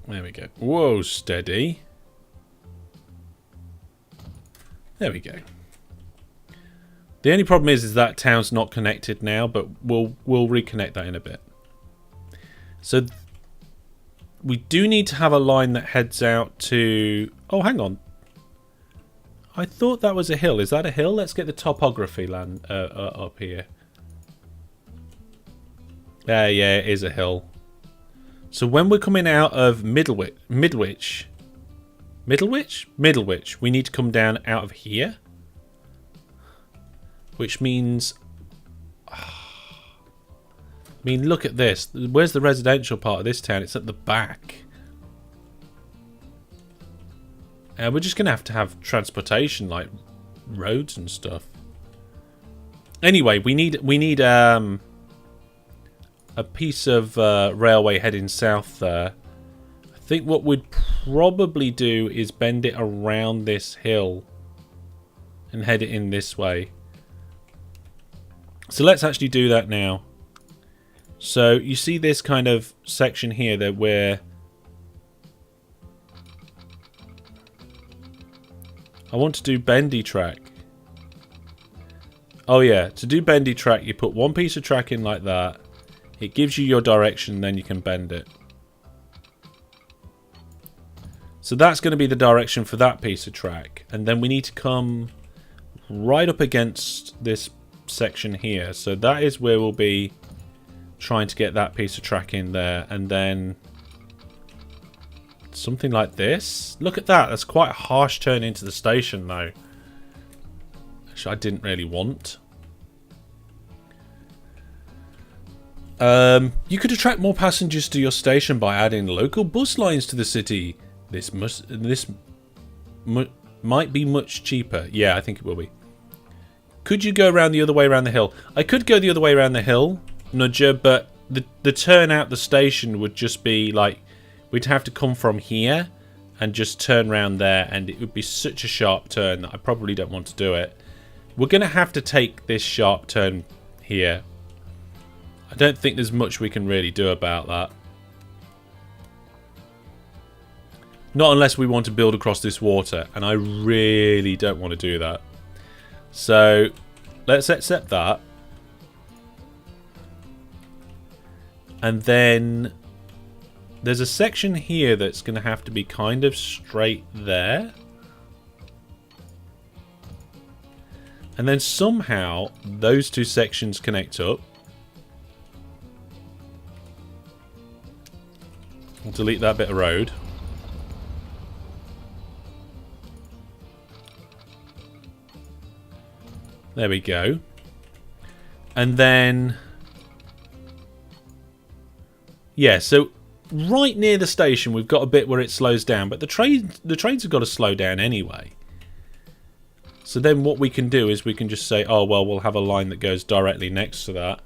There we go. Whoa, steady. There we go. The only problem is that town's not connected now, but we'll reconnect that in a bit. So we do need to have a line that heads out to... Oh, hang on. I thought that was a hill. Is that a hill? Let's get the topography land up here. Yeah, it is a hill. So when we're coming out of Middlewich, we need to come down out of here. Which means... I mean, look at this. Where's the residential part of this town? It's at the back. We're just going to have transportation, like roads and stuff. Anyway, we need a piece of railway heading south there. I think what we'd probably do is bend it around this hill and head it in this way. So let's actually do that now. So you see this kind of section here that where I want to do Bendy Track. Oh yeah, to do Bendy Track you put one piece of track in like that. It gives you your direction, then you can bend it. So that's going to be the direction for that piece of track. And then we need to come right up against this section here. So that is where we'll be trying to get that piece of track in there. And then something like this. Look at that. That's quite a harsh turn into the station though. Actually, I didn't really want. You could attract more passengers to your station by adding local bus lines to the city. This might be much cheaper. Yeah, I think it will be. Could you go around the other way around the hill? I could go the other way around the hill, Nudger, but the turn out the station would just be like, we'd have to come from here and just turn around there, and it would be such a sharp turn that I probably don't want to do it. We're going to have to take this sharp turn here. I don't think there's much we can really do about that. Not unless we want to build across this water, and I really don't want to do that. So, let's accept that. And then there's a section here that's going to have to be kind of straight there. And then somehow those two sections connect up. We'll delete that bit of road. There we go. And then... yeah, so right near the station we've got a bit where it slows down, but the trains have got to slow down anyway. So then what we can do is we can just say, oh, well, we'll have a line that goes directly next to that.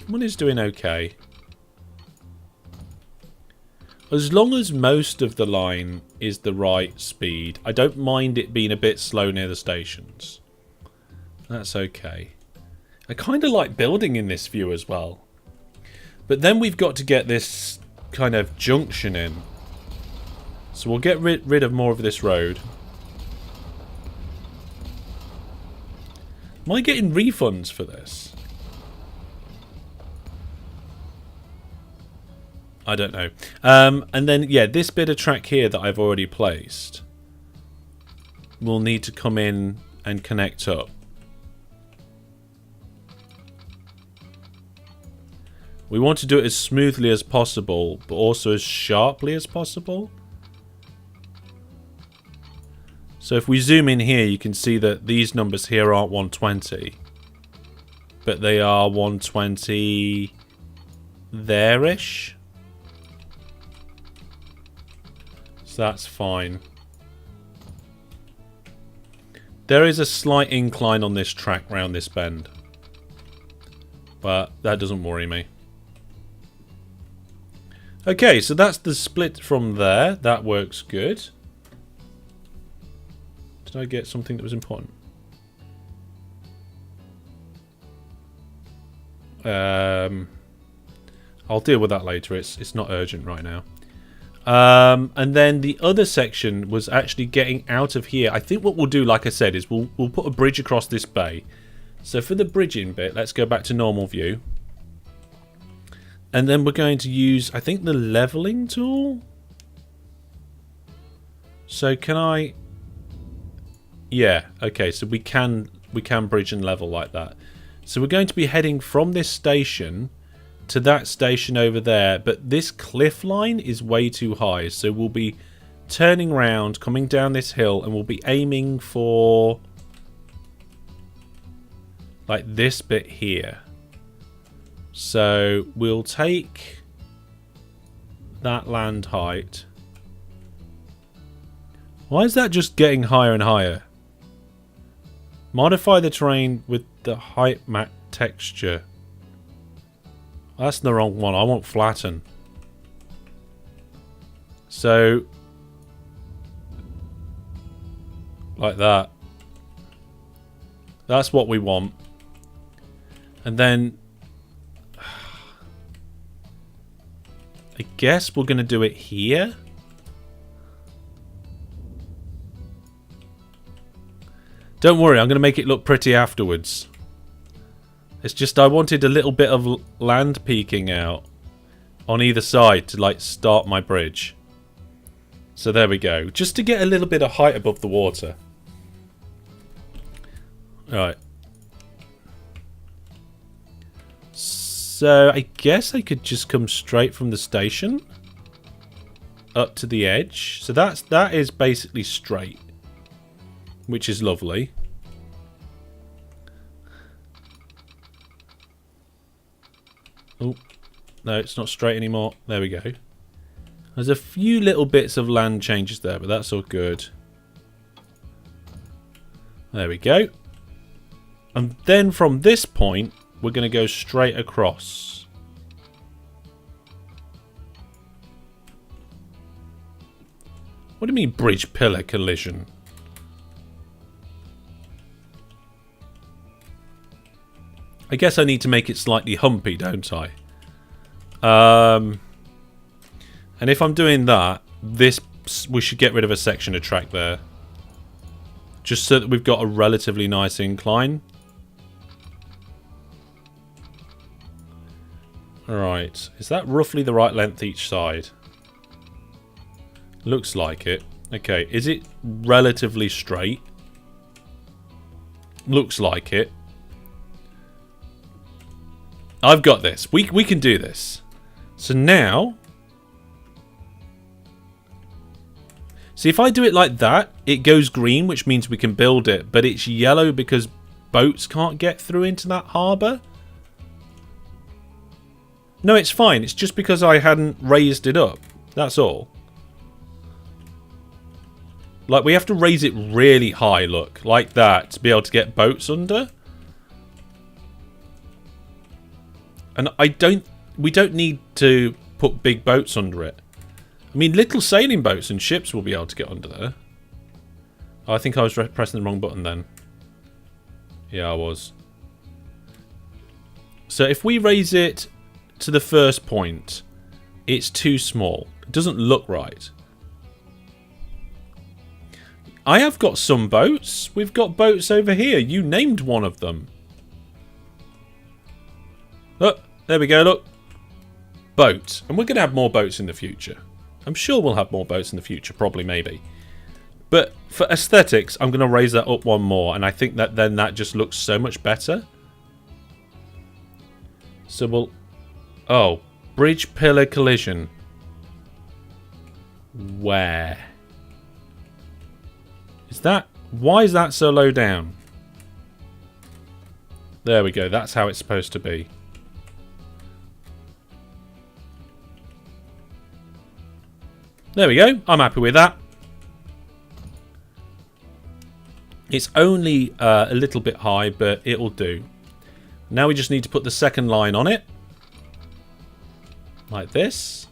One is doing okay. As long as most of the line is the right speed, I don't mind it being a bit slow near the stations. That's okay. I kind of like building in this view as well. But then we've got to get this kind of junction in. So we'll get rid of more of this road. Am I getting refunds for this? I don't know. And then, yeah, this bit of track here that I've already placed will need to come in and connect up. We want to do it as smoothly as possible, but also as sharply as possible. So if we zoom in here, you can see that these numbers here aren't 120. But they are 120 there-ish. So that's fine. There is a slight incline on this track round this bend. But that doesn't worry me. Okay, so that's the split from there. That works good. Did I get something that was important? I'll deal with that later. It's not urgent right now. And then the other section was actually getting out of here. I think what we'll do, like I said, is we'll put a bridge across this bay. So for the bridging bit, let's go back to normal view. And then we're going to use, I think, the leveling tool. So can I... Yeah, okay, so we can bridge and level like that. So we're going to be heading from this station to that station over there, but this cliff line is way too high, so we'll be turning round, coming down this hill, and we'll be aiming for like this bit here. So we'll take that land height. Why is that just getting higher and higher? Modify the terrain with the height map texture. That's the wrong one. I want flatten. So, like that. That's what we want. And then, I guess we're going to do it here. Don't worry, I'm going to make it look pretty afterwards. It's just I wanted a little bit of land peeking out on either side to like start my bridge. So there we go. Just to get a little bit of height above the water. Alright. So I guess I could just come straight from the station up to the edge. So that is basically straight, which is lovely. Oh, no, it's not straight anymore. There we go. There's a few little bits of land changes there, but that's all good. There we go. And then from this point, we're going to go straight across. What do you mean bridge pillar collision? I guess I need to make it slightly humpy, don't I? And if I'm doing that, we should get rid of a section of track there. Just so that we've got a relatively nice incline. Alright, is that roughly the right length each side? Looks like it. Okay, is it relatively straight? Looks like it. I've got this. We can do this. So now... See, if I do it like that, it goes green, which means we can build it. But it's yellow because boats can't get through into that harbour. No, it's fine. It's just because I hadn't raised it up. That's all. Like, we have to raise it really high, look. Like that, to be able to get boats under. And we don't need to put big boats under it. I mean, little sailing boats and ships will be able to get under there. Oh, I think I was pressing the wrong button then. Yeah, I was. So if we raise it to the first point, it's too small. It doesn't look right. I have got some boats. We've got boats over here. You named one of them. Look, there we go, look. Boat. And we're going to have more boats in the future. I'm sure we'll have more boats in the future, probably, maybe. But for aesthetics, I'm going to raise that up one more, and I think that then that just looks so much better. So we'll... Oh, bridge pillar collision. Where? Is that... Why is that so low down? There we go, that's how it's supposed to be. There we go. I'm happy with that. It's only a little bit high, but it'll do. Now we just need to put the second line on it. Like this.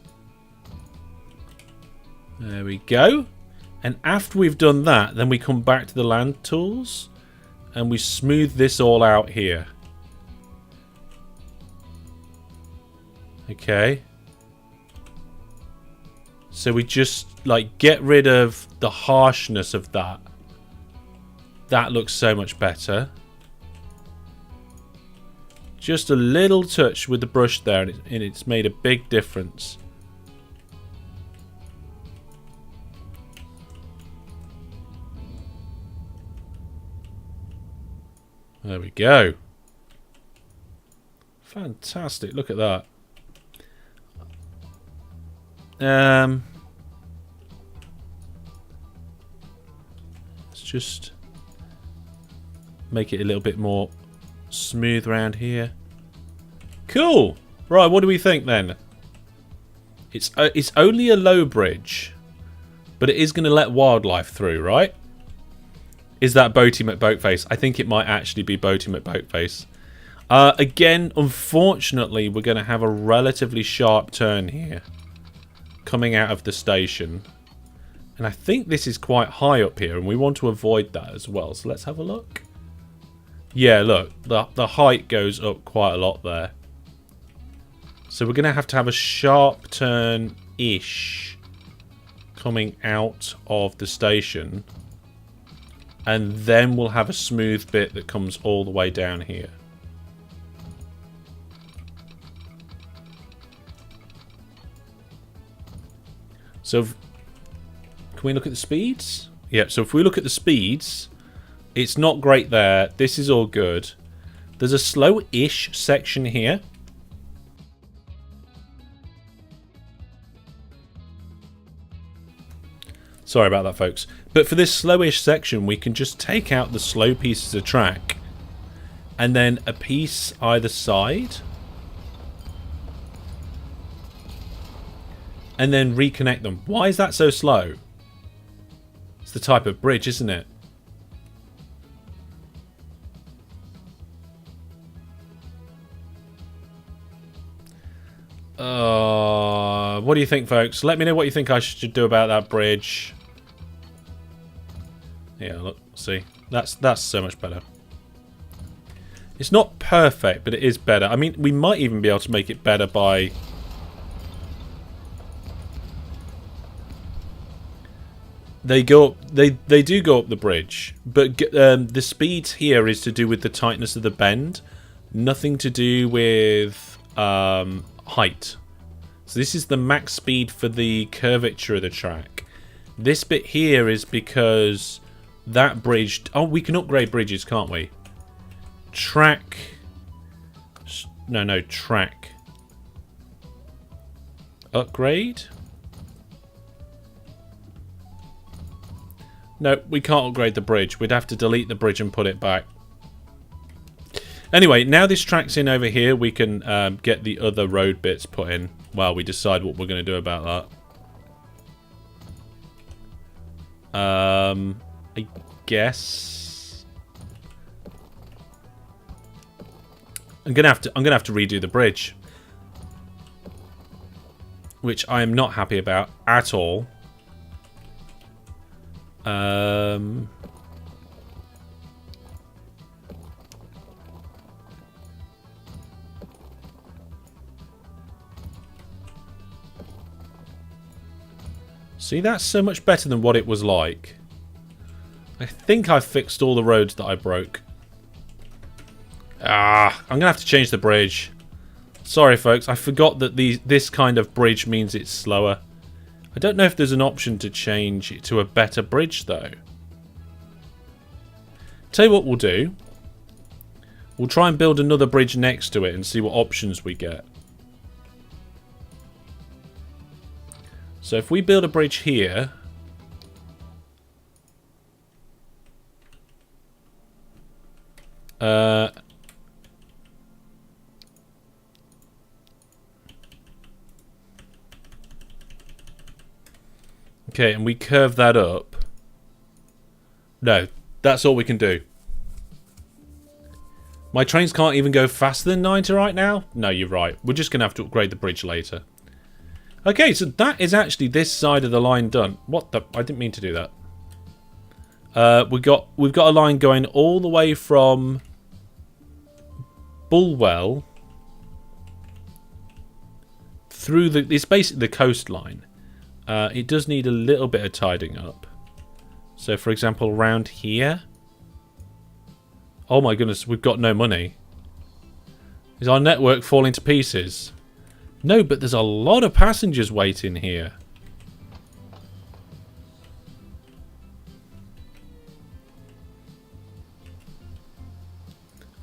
There we go. And after we've done that, then we come back to the land tools. And we smooth this all out here. Okay. So we just, like, get rid of the harshness of that. That looks so much better. Just a little touch with the brush there, and it's made a big difference. There we go. Fantastic. Look at that. Let's just make it a little bit more smooth around here. Cool. Right, what do we think then? It's only a low bridge, but it is going to let wildlife through, right? Is that Boaty McBoatface? I think it might actually be Boaty McBoatface. Again, unfortunately, we're going to have a relatively sharp turn here coming out of the station. And I think this is quite high up here, and we want to avoid that as well. So let's have a look. Yeah, look, the height goes up quite a lot there. So we're going to have a sharp turn-ish coming out of the station. And then we'll have a smooth bit that comes all the way down here. So, can we look at the speeds? Yeah, so if we look at the speeds, it's not great there. This is all good. There's a slow-ish section here. Sorry about that, folks. But for this slowish section, we can just take out the slow pieces of track and then a piece either side and then reconnect them. Why is that so slow? It's the type of bridge, isn't it? What do you think, folks? Let me know what you think I should do about that bridge. Yeah, look, see, that's so much better. It's not perfect, but it is better. I mean, we might even be able to make it better by they do go up the bridge, but the speeds here is to do with the tightness of the bend, nothing to do with height. So this is the max speed for the curvature of the track. This bit here is because that bridge... Oh, we can upgrade bridges, can't we? Track... No, track. Upgrade? No, we can't upgrade the bridge. We'd have to delete the bridge and put it back. Anyway, now this track's in over here, we can get the other road bits put in while we decide what we're going to do about that. I guess I'm gonna have to redo the bridge, which I am not happy about at all. See, that's so much better than what it was like. I think I fixed all the roads that I broke. I'm going to have to change the bridge. Sorry, folks. I forgot that this kind of bridge means it's slower. I don't know if there's an option to change it to a better bridge, though. Tell you what we'll do. We'll try and build another bridge next to it and see what options we get. So if we build a bridge here... okay, and we curve that up. No, That's all we can do. My trains can't even go faster than 90 right now? No, you're right. We're just going to have to upgrade the bridge later. Okay, so that is actually this side of the line done. What the... I didn't mean to do that. We've got a line going all the way from Bulwell through the... It's basically the coastline. It does need a little bit of tidying up. So, for example, around here... Oh my goodness, we've got no money. Is our network falling to pieces? No, but there's a lot of passengers waiting here.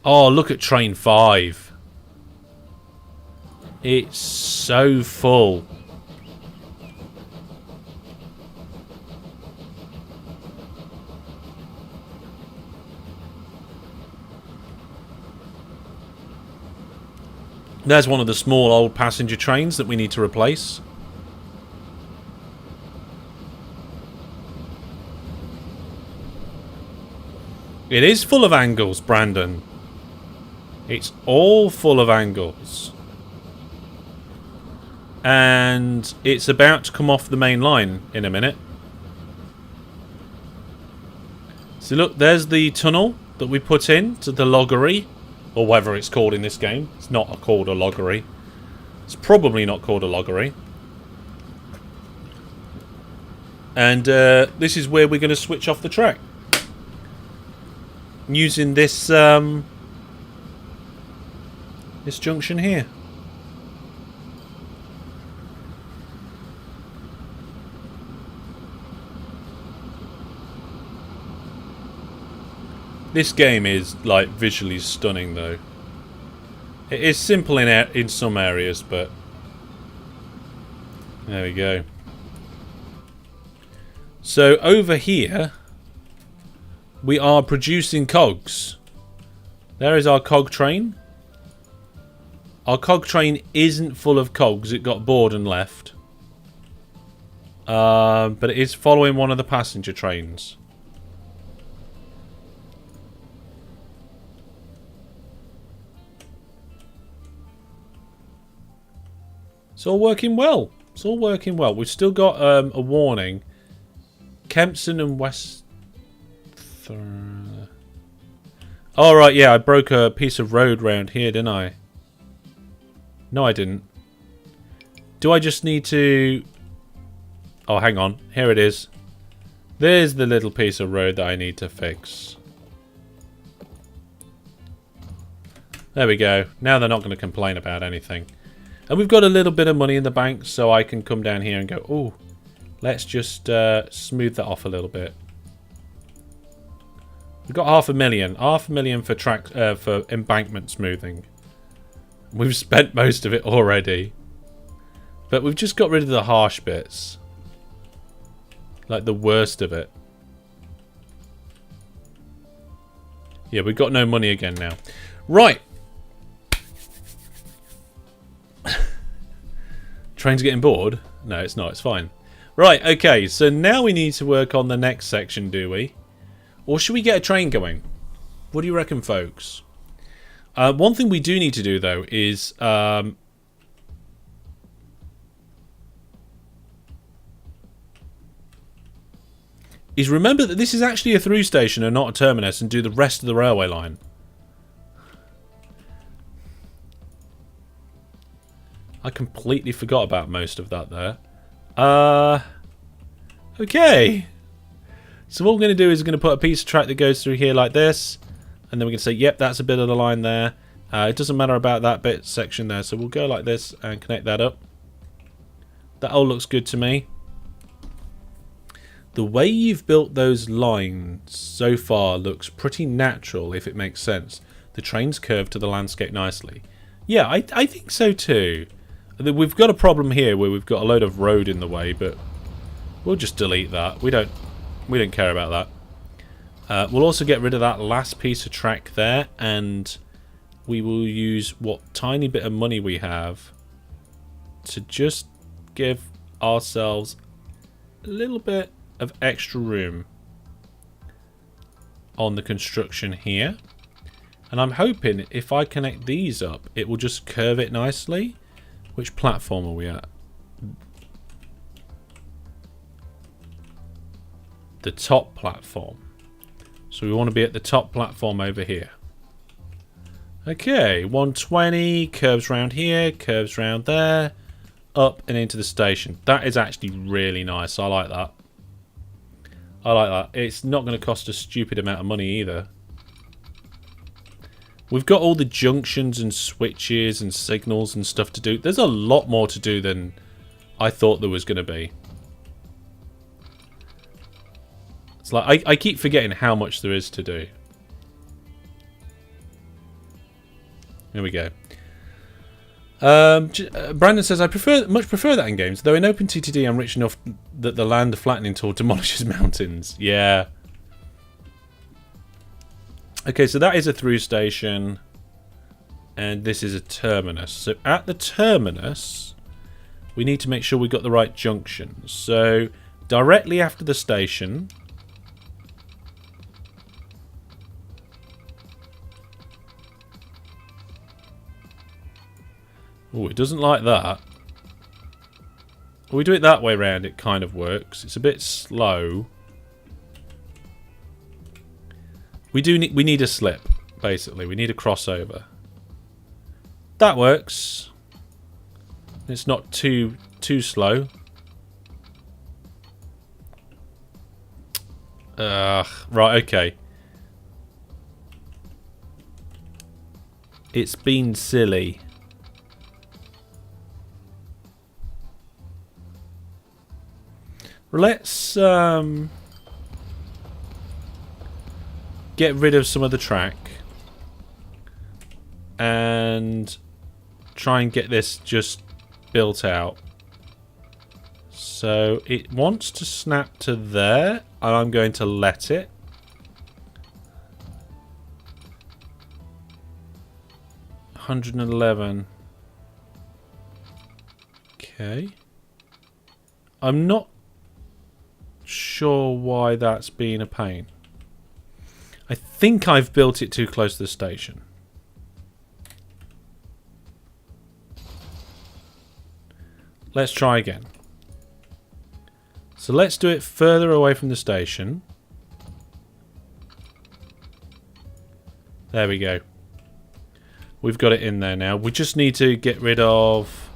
Oh, look at train 5. It's so full. There's one of the small old passenger trains that we need to replace. It is full of angles, Brandon. It's all full of angles. And it's about to come off the main line in a minute. So look, there's the tunnel that we put in to the loggery. Or whatever it's called in this game. It's not called a loggery. It's probably not called a loggery. And this is where we're going to switch off the track. Using this this junction here. This game is, like, visually stunning, though. It is simple in some areas, but... There we go. So, over here... We are producing cogs. There is our cog train. Our cog train isn't full of cogs. It got bored and left. But it is following one of the passenger trains. It's all working well. It's all working well. We've still got a warning. Kempston and West... Oh, right, yeah. I broke a piece of road round here, didn't I? No, I didn't. Do I just need to... Oh, hang on. Here it is. There's the little piece of road that I need to fix. There we go. Now they're not going to complain about anything. And we've got a little bit of money in the bank, so I can come down here and go, oh, let's just smooth that off a little bit. We've got $500,000. $500,000 for embankment smoothing. We've spent most of it already. But we've just got rid of the harsh bits. Like the worst of it. Yeah, we've got no money again now. Right. Train's getting bored? No, it's not. It's fine. Right, okay. So now we need to work on the next section, do we? Or should we get a train going? What do you reckon, folks? One thing we do need to do, though, is... remember that this is actually a through station and not a terminus, and do the rest of the railway line. I completely forgot about most of that there. Okay. So what we're going to do is we're going to put a piece of track that goes through here like this. And then we can say, yep, that's a bit of the line there. It doesn't matter about that bit section there. So we'll go like this and connect that up. That all looks good to me. The way you've built those lines so far looks pretty natural, if it makes sense. The train's curved to the landscape nicely. Yeah, I think so too. We've got a problem here where we've got a load of road in the way, but we'll just delete that. We don't care about that. We'll also get rid of that last piece of track there, and we will use what tiny bit of money we have to just give ourselves a little bit of extra room. on the construction here. And I'm hoping if I connect these up, it will just curve it nicely. Which platform are we at? The top platform. So we want to be at the top platform over here. Okay, 120, curves round here, curves round there, up and into the station. That is actually really nice. I like that. I like that. It's not going to cost a stupid amount of money either. We've got all the junctions and switches and signals and stuff to do. There's a lot more to do than I thought there was going to be. It's like I keep forgetting how much there is to do. Here we go. Brandon says, I much prefer that in games, though in OpenTTD I'm rich enough that the land flattening tool demolishes mountains. Yeah. Okay, so that is a through station, and this is a terminus. So at the terminus, we need to make sure we got the right junctions. So directly after the station, oh, it doesn't like that. When we do it that way round, it kind of works. It's a bit slow. We need a slip, basically. We need a crossover. That works. It's not too slow. Right, okay. It's been silly. Let's get rid of some of the track and try and get this just built out. So it wants to snap to there, and I'm going to let it. $111. Okay. I'm not sure why that's been a pain. I think I've built it too close to the station. Let's try again. So let's do it further away from the station. There we go. We've got it in there now. We just need to get rid of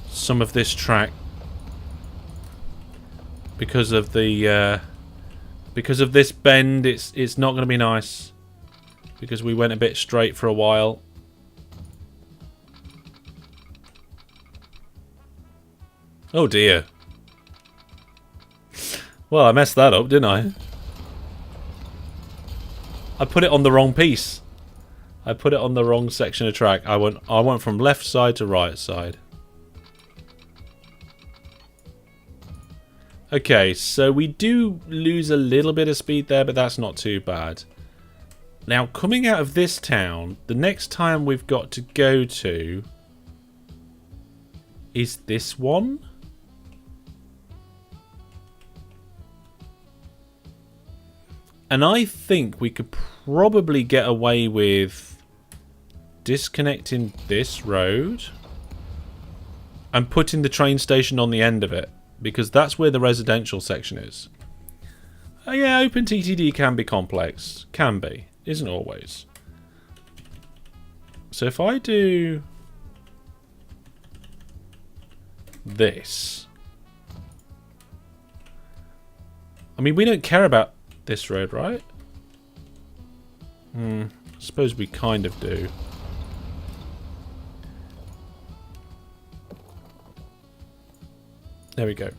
some of this track because of the because of this bend. It's not going to be nice because we went a bit straight for a while. Oh dear. Well, I messed that up, didn't I? I put it on the wrong piece. I put it on the wrong section of track. I went from left side to right side. Okay, so we do lose a little bit of speed there, but that's not too bad. Now, coming out of this town, the next town we've got to go to is this one. And I think we could probably get away with disconnecting this road and putting the train station on the end of it, because that's where the residential section is. Yeah, OpenTTD can be complex. Can be. Isn't always. So if I do this, I mean, we don't care about this road, right? I suppose we kind of do. There we go.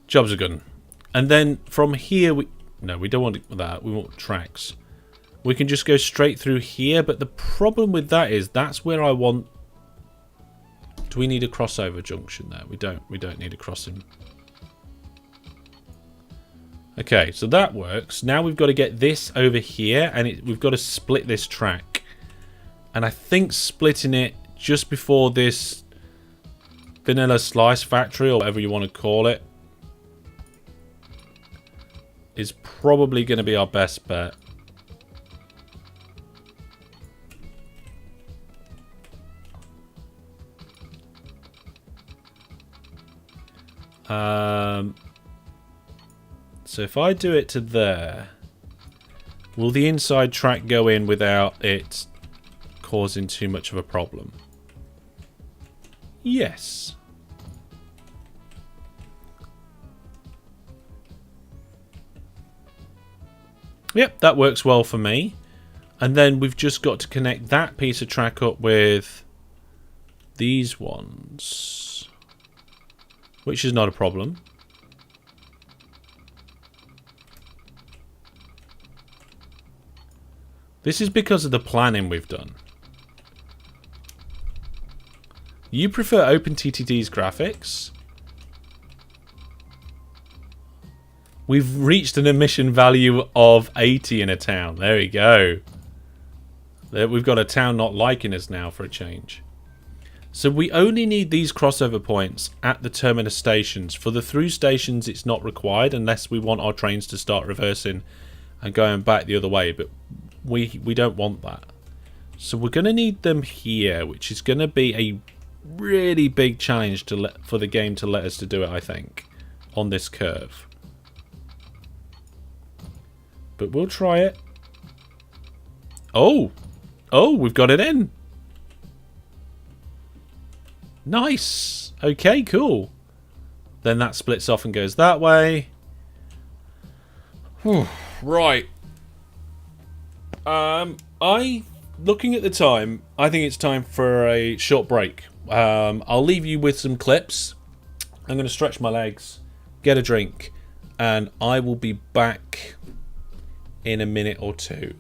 Jobs are good. And then from here, we don't want that. We want tracks. We can just go straight through here, but the problem with that is that's where I want. Do we need a crossover junction there? We don't. We don't need a crossing. Okay, so that works. Now we've got to get this over here, and we've got to split this track. And I think splitting it just before this vanilla slice factory, or whatever you want to call it, is probably going to be our best bet. So if I do it to there, will the inside track go in without it causing too much of a problem? Yes. Yep, that works well for me. And then we've just got to connect that piece of track up with these ones, which is not a problem. This is because of the planning we've done. You prefer OpenTTD's graphics? We've reached an emission value of 80 in a town. There we go. We've got a town not liking us now for a change. So we only need these crossover points at the terminus stations. For the through stations, it's not required unless we want our trains to start reversing and going back the other way. But we don't want that. So we're going to need them here, which is going to be a really big challenge for the game to let us to do it, I think, on this curve. But we'll try it. Oh, we've got it in. Nice. Okay, cool. Then that splits off and goes that way. Whew. Right. Looking at the time, I think it's time for a short break. I'll leave you with some clips. I'm going to stretch my legs, get a drink, and I will be back in a minute or two,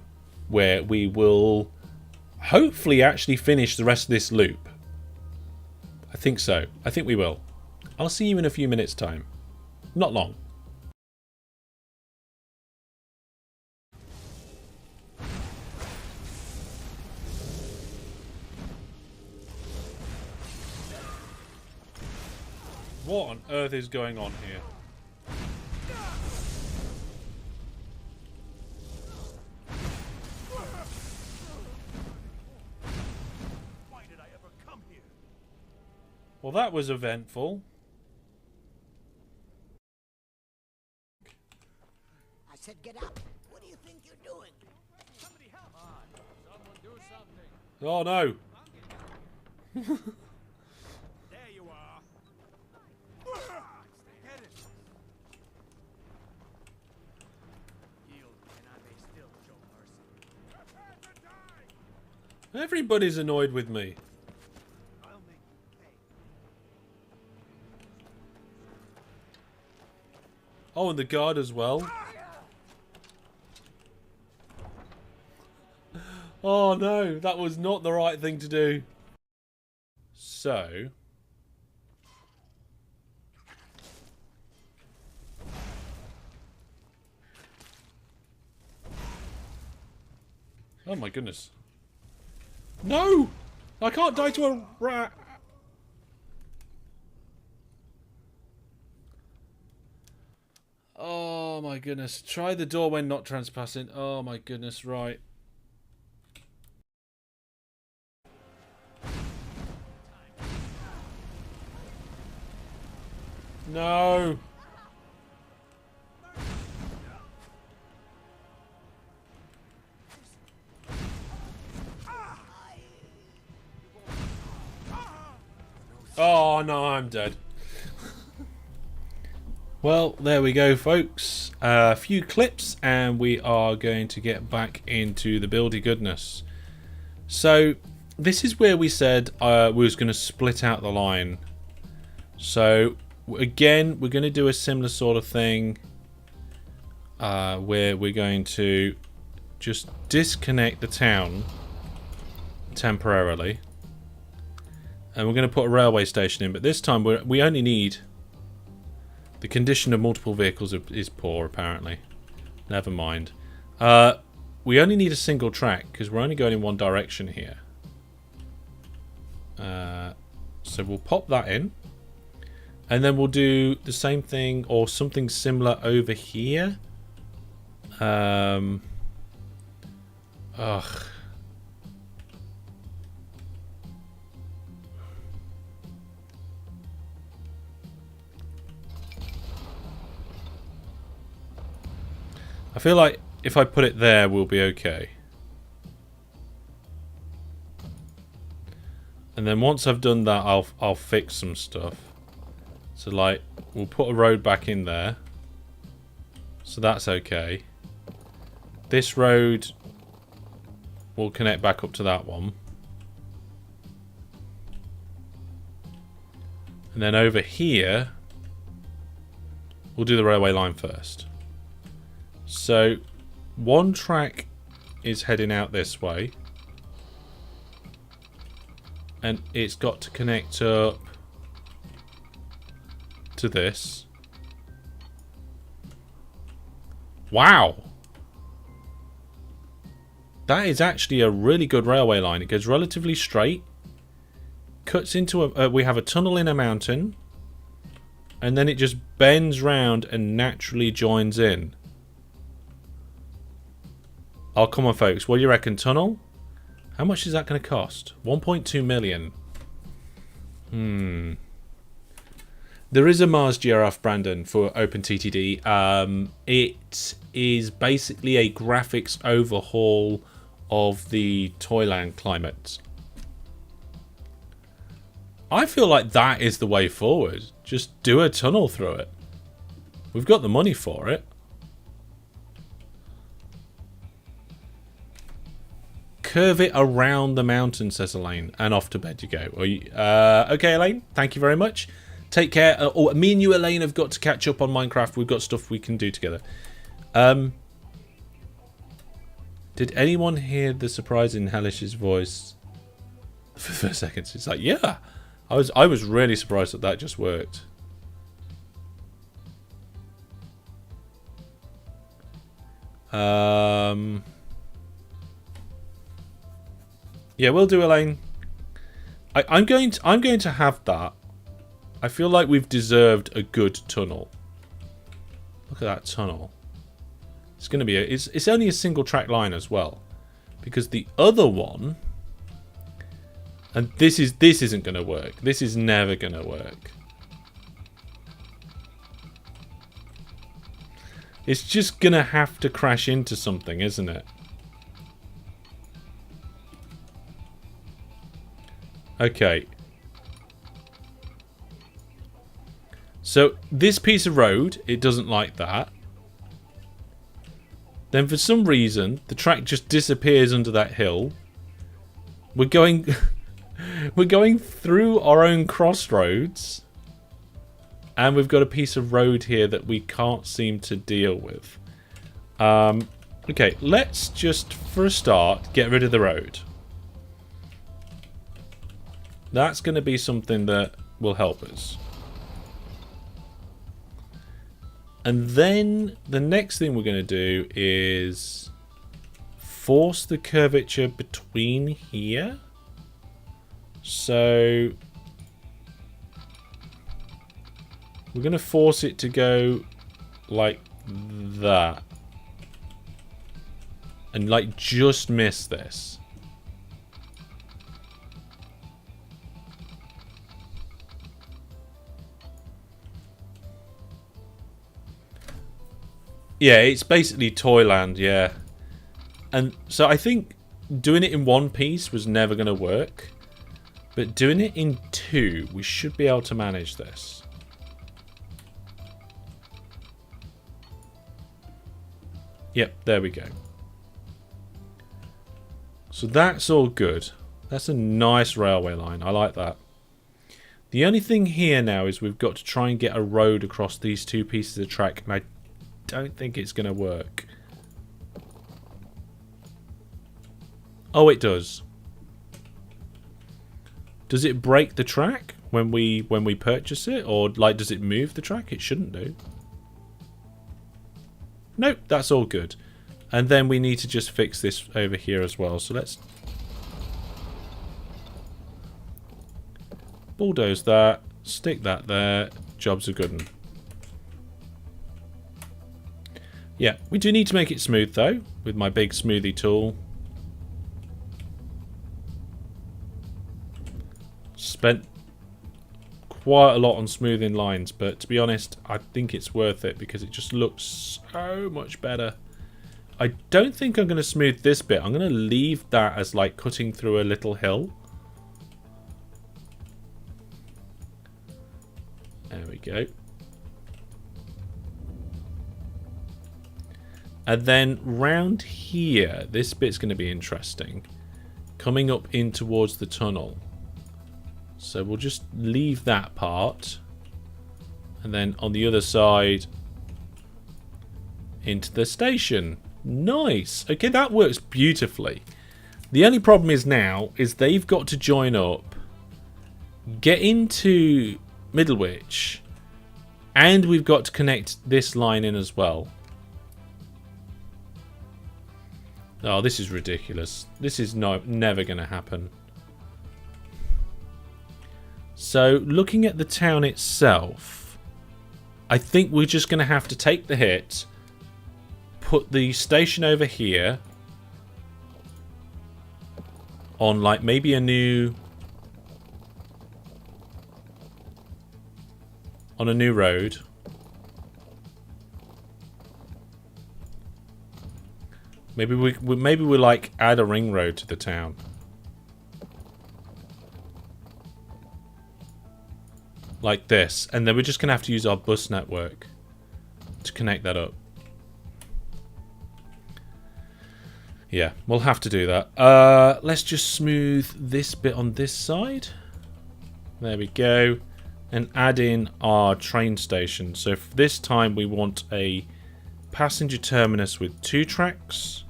where we will hopefully actually finish the rest of this loop. I think so. I think we will. I'll see you in a few minutes' time. Not long. What on earth is going on here? Why did I ever come here? Well, that was eventful. I said get up. What do you think you're doing? Somebody help! Come on, someone do something. Oh no. There you are. Get it. Yield, and I may still show mercy. Prepare to die! Everybody's annoyed with me. I'll make you pay. Oh, and the guard as well. Oh no, that was not the right thing to do. So... oh my goodness. No! I can't die to a rat! Oh my goodness. Try the door when not trespassing. Oh my goodness, right. No! Oh no, I'm dead. Well, there we go, folks. A few clips and we are going to get back into the buildy goodness. So, this is where we said we was going to split out the line. So, again, we're going to do a similar sort of thing where we're going to just disconnect the town temporarily. And we're going to put a railway station in, but this time we only need... the condition of multiple vehicles is poor, apparently. Never mind. We only need a single track, because we're only going in one direction here. So we'll pop that in. And then we'll do the same thing, or something similar over here. Ugh. I feel like if I put it there, we'll be okay. And then once I've done that, I'll fix some stuff. So like, we'll put a road back in there. So that's okay. This road will connect back up to that one. And then over here, we'll do the railway line first. So, one track is heading out this way. And it's got to connect up to this. Wow! That is actually a really good railway line. It goes relatively straight. Cuts into a... we have a tunnel in a mountain. And then it just bends round and naturally joins in. Oh, come on, folks. What do you reckon? Tunnel? How much is that going to cost? 1.2 million. There is a Mars GRF, Brandon, for OpenTTD. It is basically a graphics overhaul of the Toyland climate. I feel like that is the way forward. Just do a tunnel through it. We've got the money for it. Curve it around the mountain, says Elaine. And off to bed you go. Okay, Elaine. Thank you very much. Take care. Me and you, Elaine, have got to catch up on Minecraft. We've got stuff we can do together. Did anyone hear the surprise in Hellish's voice for the first seconds? It's like, yeah. I was really surprised that just worked. Yeah, we'll do, Elaine. I'm going to have that. I feel like we've deserved a good tunnel. Look at that tunnel. It's going to be it's only a single track line as well, because the other one, and this isn't going to work. This is never going to work. It's just going to have to crash into something, isn't it? Okay. So this piece of road, it doesn't like that. Then for some reason, the track just disappears under that hill. We're going we're going through our own crossroads. And we've got a piece of road here that we can't seem to deal with. Okay, let's just, for a start, get rid of the road. That's going to be something that will help us. And then the next thing we're going to do is force the curvature between here. So we're going to force it to go like that. And like just miss this. Yeah, it's basically Toyland, yeah. And so I think doing it in one piece was never going to work. But doing it in two, we should be able to manage this. Yep, there we go. So that's all good. That's a nice railway line. I like that. The only thing here now is we've got to try and get a road across these two pieces of track. And I don't think it's going to work. Oh, it does. Does it break the track when we purchase it? Or like does it move the track? It shouldn't do. Nope, that's all good. And then we need to just fix this over here as well. So let's bulldoze that, stick that there. Job's a good one. Yeah, we do need to make it smooth though, with my big smoothie tool. Spent quite a lot on smoothing lines, but to be honest, I think it's worth it because it just looks so much better. I don't think I'm going to smooth this bit. I'm going to leave that as like cutting through a little hill. There we go. And then round here, this bit's going to be interesting. Coming up in towards the tunnel. So we'll just leave that part. And then on the other side, into the station. Nice. Okay, that works beautifully. The only problem is now, is they've got to join up, get into Middlewich, and we've got to connect this line in as well. Oh, this is ridiculous. This is never going to happen. So, looking at the town itself, I think we're just going to have to take the hit, put the station over here, on like maybe a new... on a new road. Maybe we like add a ring road to the town. Like this. And then we're just going to have to use our bus network to connect that up. Yeah, we'll have to do that. Let's just smooth this bit on this side. There we go. And add in our train station. So for this time we want a passenger terminus with 2 tracks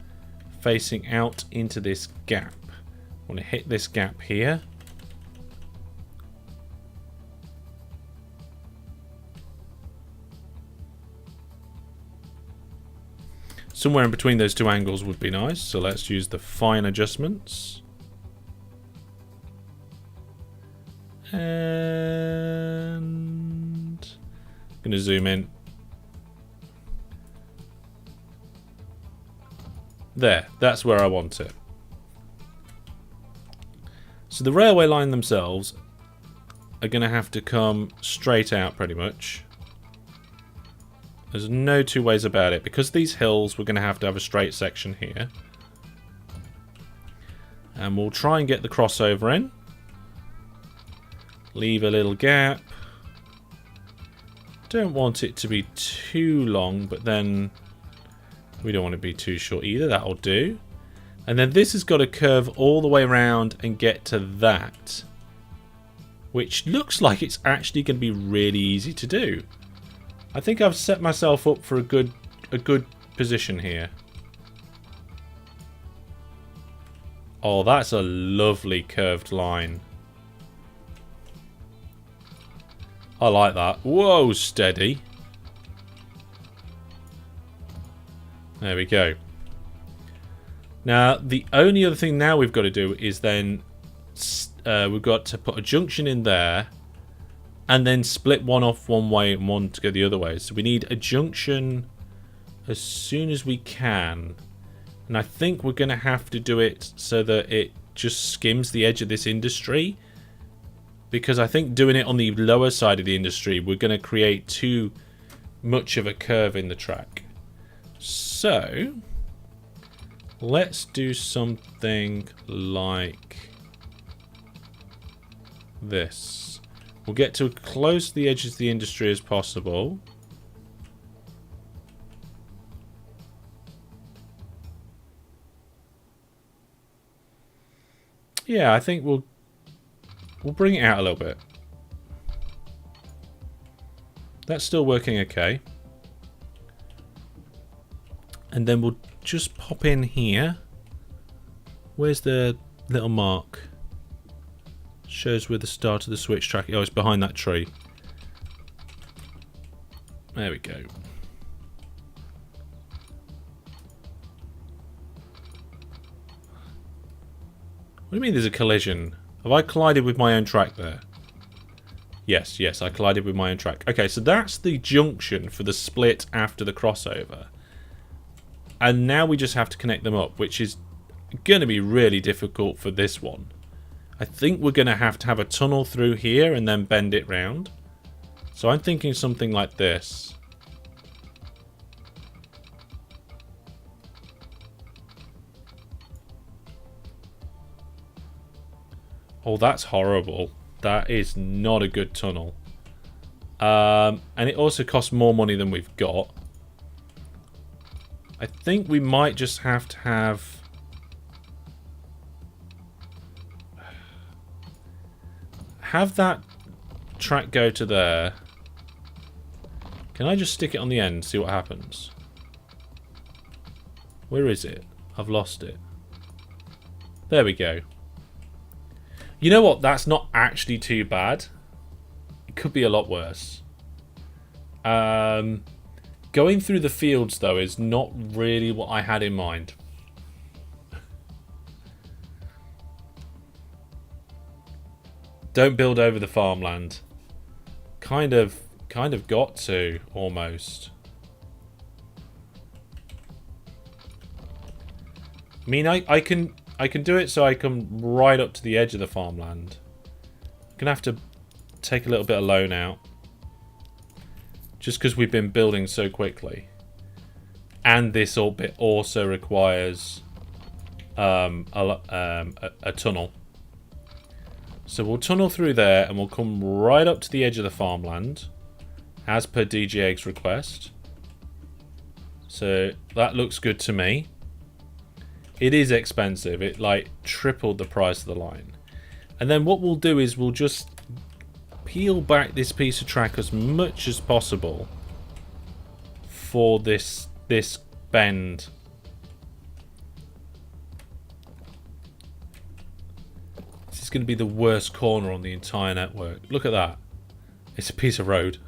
facing out into this gap. I want to hit this gap here. Somewhere in between those 2 angles would be nice. So let's use the fine adjustments. And I'm going to zoom in. There, that's where I want it. So the railway line themselves are going to have to come straight out pretty much. There's no 2 ways about it. Because these hills, we're going to have a straight section here. And we'll try and get the crossover in. Leave a little gap. Don't want it to be too long, but then we don't want it to be too short either. That'll do. And then this has got to curve all the way around and get to that. Which looks like it's actually going to be really easy to do. I think I've set myself up for a good position here. Oh, that's a lovely curved line. I like that. Whoa, steady. There we go. Now, the only other thing now we've got to do is then we've got to put a junction in there and then split one off one way and one to go the other way. So we need a junction as soon as we can. And I think we're going to have to do it so that it just skims the edge of this industry. Because I think doing it on the lower side of the industry, we're going to create too much of a curve in the track. So, let's do something like this. We'll get to close to the edges of the industry as possible. Yeah, I think we'll bring it out a little bit. That's still working okay. And then we'll just pop in here. Where's the little mark? Shows where the start of the switch track. Oh, it's behind that tree. There we go. What do you mean there's a collision? Have I collided with my own track there? Yes, yes, I collided with my own track. Okay, so that's the junction for the split after the crossover. And now we just have to connect them up, which is going to be really difficult for this one. I think we're going to have a tunnel through here and then bend it round. So I'm thinking something like this. Oh, that's horrible. That is not a good tunnel. And it also costs more money than we've got. I think we might just have to have that track go to there. Can I just stick it on the end and see what happens? Where is it? I've lost it. There we go. You know what? That's not actually too bad. It could be a lot worse. Going through the fields, though, is not really what I had in mind. Don't build over the farmland. Kind of got to, almost. I mean, I can do it so I come right up to the edge of the farmland. I'm gonna have to take a little bit of loan out. Just because we've been building so quickly. And this bit also requires a tunnel. So we'll tunnel through there and we'll come right up to the edge of the farmland. As per DJ Egg's request. So that looks good to me. It is expensive. It like tripled the price of the line. And then what we'll do is we'll just peel back this piece of track as much as possible for this bend. This is going to be the worst corner on the entire network. Look at that. It's a piece of road.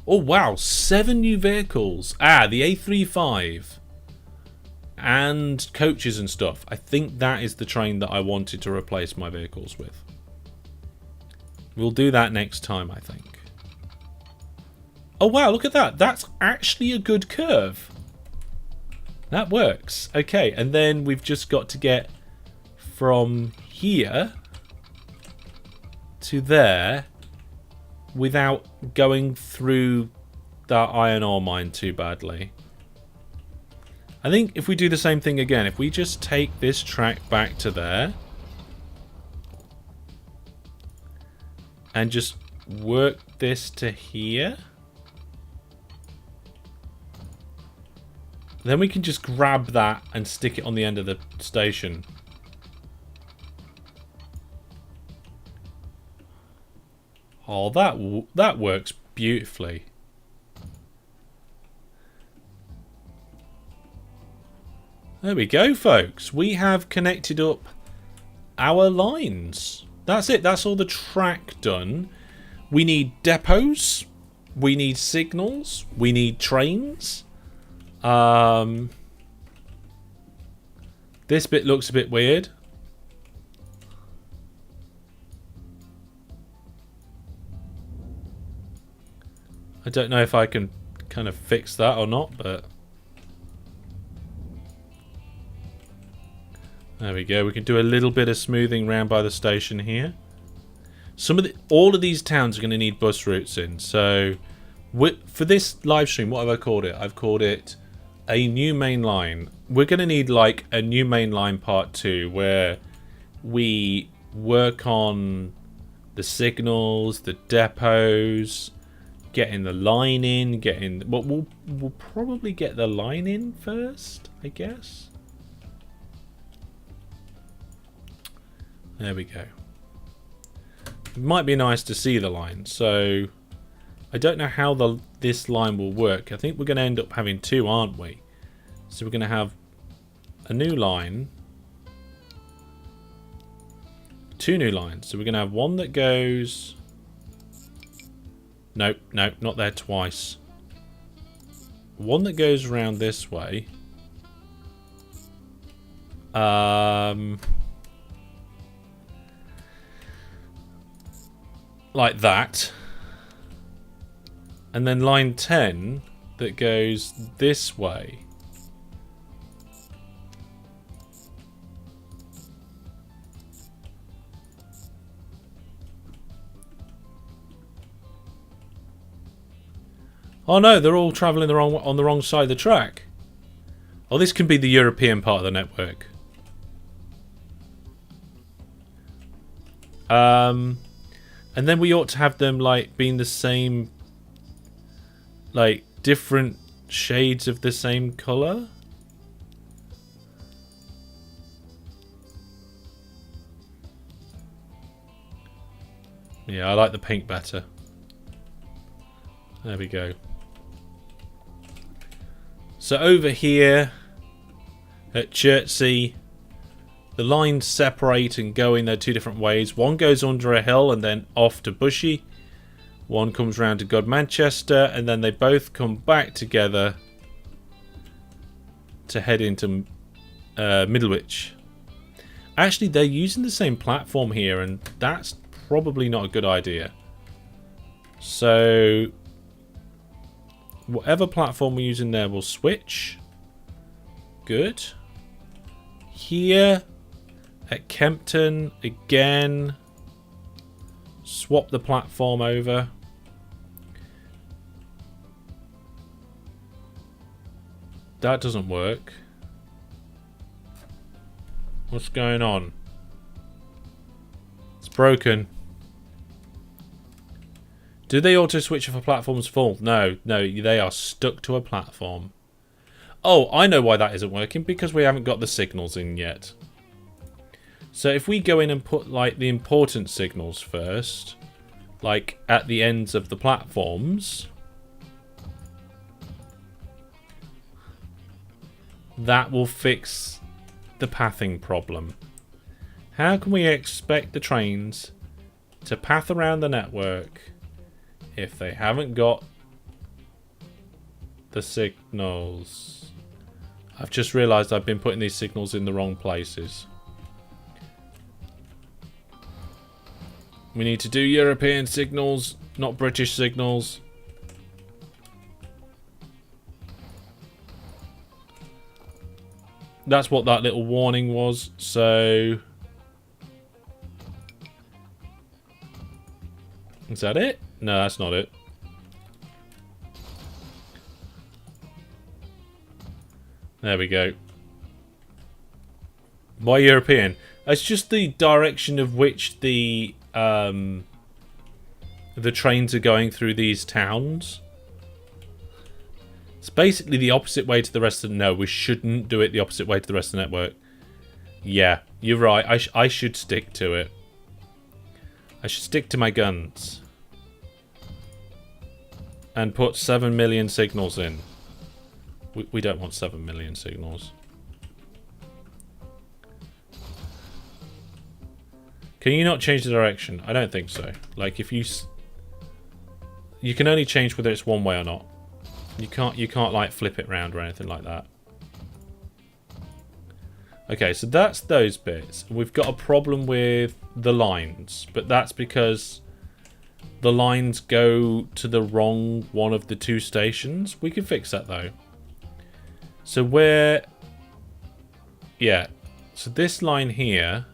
Oh wow, 7 new vehicles. Ah, the A35 and coaches and stuff. I think that is the train that I wanted to replace my vehicles with. We'll do that next time, I think. Oh wow, look at that. That's actually a good curve. That works. Okay, and then we've just got to get from here to there without going through that iron ore mine too badly. I think if we do the same thing again, if we just take this track back to there and just work this to here, then we can just grab that and stick it on the end of the station. Oh, that works beautifully. There we go, folks. We have connected up our lines. That's it. That's all the track done. We need depots. We need signals. We need trains. This bit looks a bit weird. I don't know if I can kind of fix that or not, but there we go. We can do a little bit of smoothing round by the station here. All of these towns are going to need bus routes in. So for this live stream, what have I called it? I've called it a new main line. We're going to need like a new main line part 2 where we work on the signals, the depots, getting the line in, but we'll probably get the line in first, I guess. There we go. It might be nice to see the line. So I don't know how this line will work. I think we're going to end up having 2, aren't we? So we're going to have a new line, 2 new lines. So we're going to have one that goes. Nope, not there twice. One that goes around this way. Like that. And then line 10 that goes this way. Oh no, they're all travelling on the wrong side of the track. Oh, this can be the European part of the network. And then we ought to have them like being the same, like different shades of the same colour. Yeah, I like the pink better. There we go. So over here at Chertsey, the lines separate and go in their two different ways. One goes under a hill and then off to Bushy. One comes round to Godmanchester, and then they both come back together to head into Middlewich. Actually, they're using the same platform here, and that's probably not a good idea. So whatever platform we're using there will switch. Good. Here at Kempton, again, swap the platform over. That doesn't work. What's going on? It's broken. Do they auto switch if a platform's full? No, they are stuck to a platform. Oh, I know why that isn't working, because we haven't got the signals in yet. So if we go in and put like the important signals first, like at the ends of the platforms, that will fix the pathing problem. How can we expect the trains to path around the network if they haven't got the signals? I've just realised I've been putting these signals in the wrong places. We need to do European signals, not British signals. That's what that little warning was, so... Is that it? No, that's not it. There we go. Why European? It's just the direction of which the trains are going through these towns. It's basically the opposite way to the rest of the... No, we shouldn't do it the opposite way to the rest of the network. Yeah, you're right. I should stick to it. I should stick to my guns. And put 7 million signals in. We don't want 7 million signals. Can you not change the direction? I don't think so. Like if you... You can only change whether it's one way or not. You can't like flip it round or anything like that. Okay, so that's those bits. We've got a problem with the lines, but that's because the lines go to the wrong one of the two stations. We can fix that though. So where... Yeah. So this line here,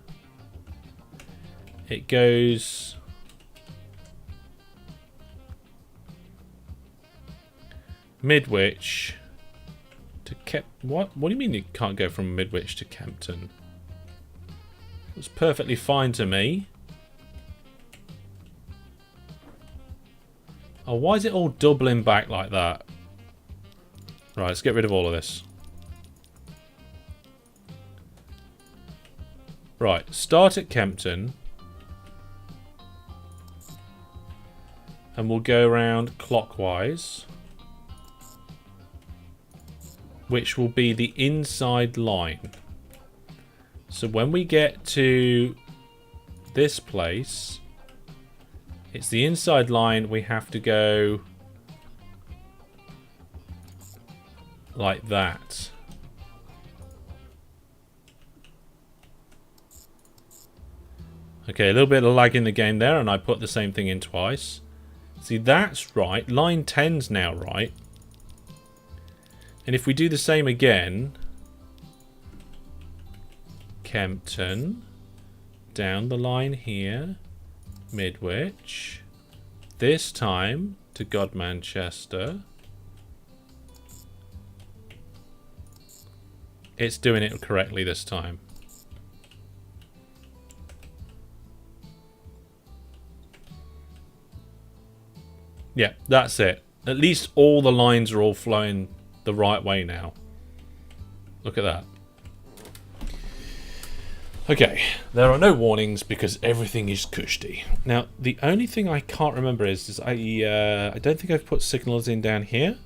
it goes... Midwich to What do you mean it can't go from Midwich to Kempton? It's perfectly fine to me. Oh, why is it all doubling back like that? Right, let's get rid of all of this. Right, start at Kempton. And we'll go around clockwise. Which will be the inside line. So when we get to this place, it's the inside line. We have to go like that. Okay, a little bit of lag in the game there, and I put the same thing in twice. See, that's right. Line 10's now right. And if we do the same again, Kempton, down the line here, Midwich, this time to Godmanchester, it's doing it correctly this time. Yeah, that's it. At least all the lines are all flowing the right way now. Look at that. Okay, there are no warnings because everything is cushy. Now, the only thing I can't remember is I don't think I've put signals in down here.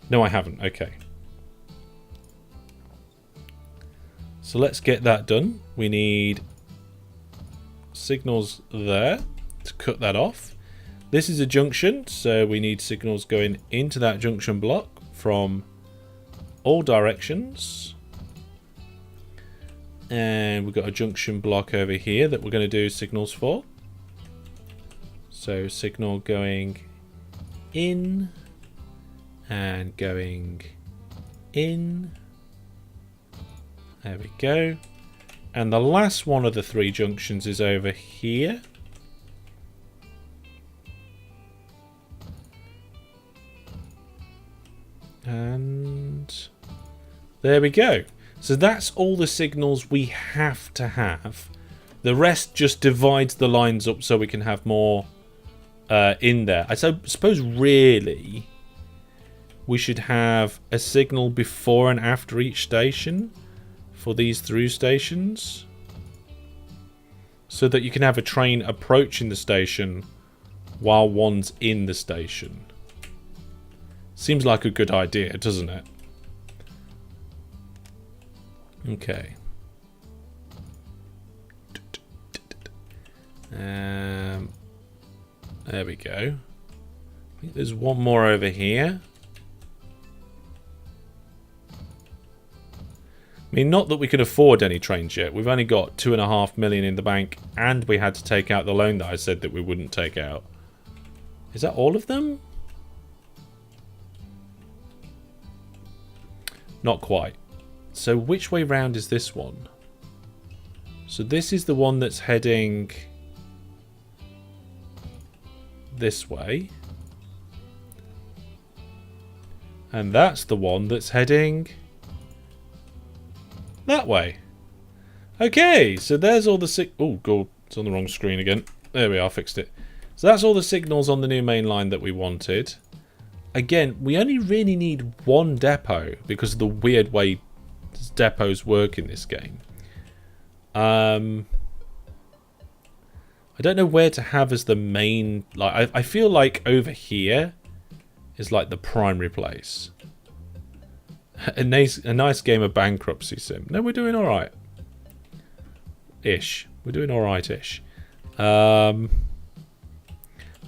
No, I haven't. Okay. So let's get that done. We need signals there to cut that off. This is a junction, so we need signals going into that junction block from all directions. And we've got a junction block over here that we're going to do signals for. So signal going in and going in. There we go. And the last one of the 3 junctions is over here. And there we go. So that's all the signals we have to have. The rest just divides the lines up so we can have more in there. I suppose really we should have a signal before and after each station for these through stations, so that you can have a train approaching the station while one's in the station. Seems like a good idea, doesn't it? Okay. There we go. I think there's one more over here. I mean, not that we can afford any trains yet. We've only got 2.5 million in the bank, and we had to take out the loan that I said that we wouldn't take out. Is that all of them? Not quite. So which way round is this one? So this is the one that's heading this way. And that's the one that's heading that way. Okay, so there's all the oh god, it's on the wrong screen again. There we are, fixed it. So that's all the signals on the new main line that we wanted. Again, we only really need one depot because of the weird way depots work in this game. I don't know where to have as the main, like I feel like over here is like the primary place. A nice game of bankruptcy sim. No, we're doing alright. Ish. We're doing alright-ish. I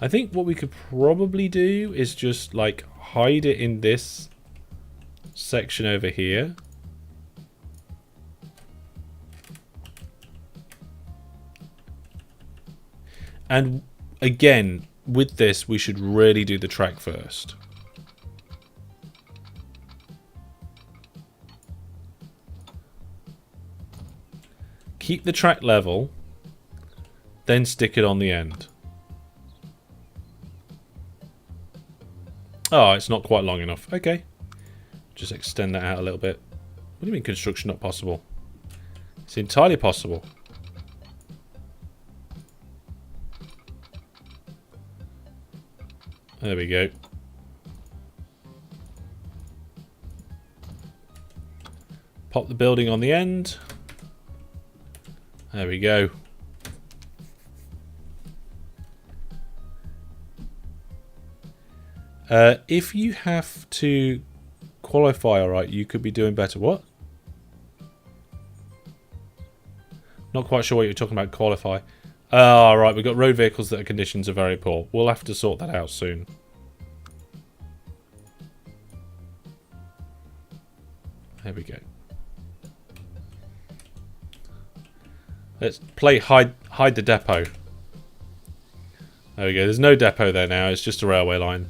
think what we could probably do is just like hide it in this section over here. And again, with this, we should really do the track first. Keep the track level, then stick it on the end. Oh, it's not quite long enough. Okay. Just extend that out a little bit. What do you mean construction not possible? It's entirely possible. There we go. Pop the building on the end. There we go. If you have to qualify alright, you could be doing better. What? Not quite sure what you're talking about, qualify. Alright, we've got road vehicles that conditions are very poor. We'll have to sort that out soon. There we go. Let's play hide the depot. There we go. There's no depot there now. It's just a railway line.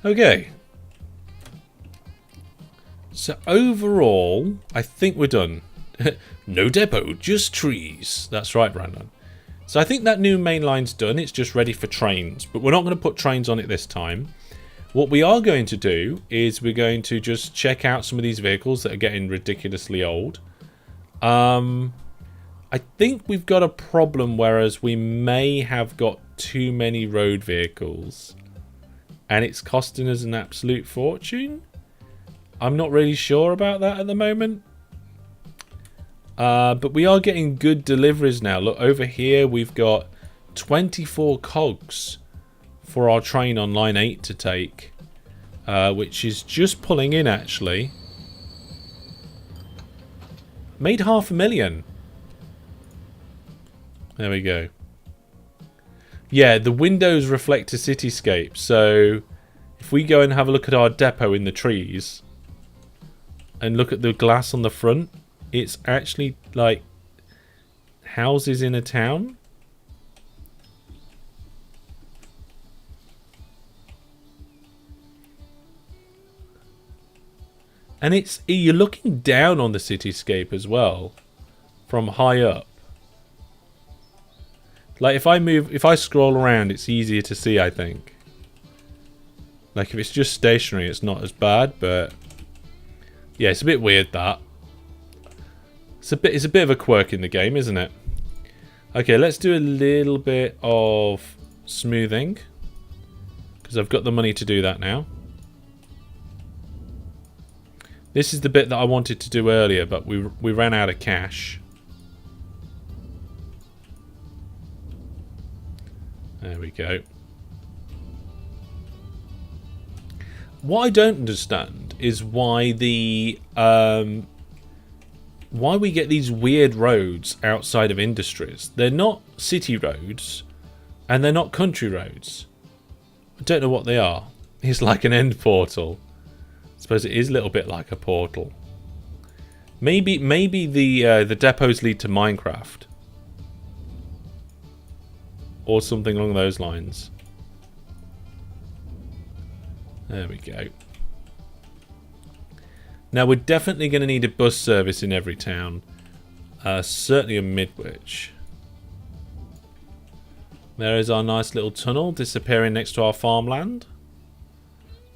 Okay. So overall, I think we're done. No depot, just trees. That's right, Brandon. So I think that new main line's done. It's just ready for trains. But we're not going to put trains on it this time. What we are going to do is we're going to just check out some of these vehicles that are getting ridiculously old. I think we've got a problem, whereas we may have got too many road vehicles. And it's costing us an absolute fortune. I'm not really sure about that at the moment. But we are getting good deliveries now. Look, over here we've got 24 cogs for our train on line 8 to take. Which is just pulling in, actually. Made 500,000. There we go. Yeah, the windows reflect a cityscape. So if we go and have a look at our depot in the trees and look at the glass on the front, it's actually like houses in a town. And you're looking down on the cityscape as well from high up. Like if I scroll around, it's easier to see, I think. Like if it's just stationary, it's not as bad, but yeah, it's a bit weird that. It's a bit of a quirk in the game, isn't it? Okay, let's do a little bit of smoothing because I've got the money to do that now. This is the bit that I wanted to do earlier, but we ran out of cash. There we go. What I don't understand is why why we get these weird roads outside of industries. They're not city roads, and they're not country roads. I don't know what they are. It's like an end portal. I suppose it is a little bit like a portal. Maybe the depots lead to Minecraft. Or something along those lines. There we go. Now we're definitely going to need a bus service in every town. Certainly a Midwich. There is our nice little tunnel disappearing next to our farmland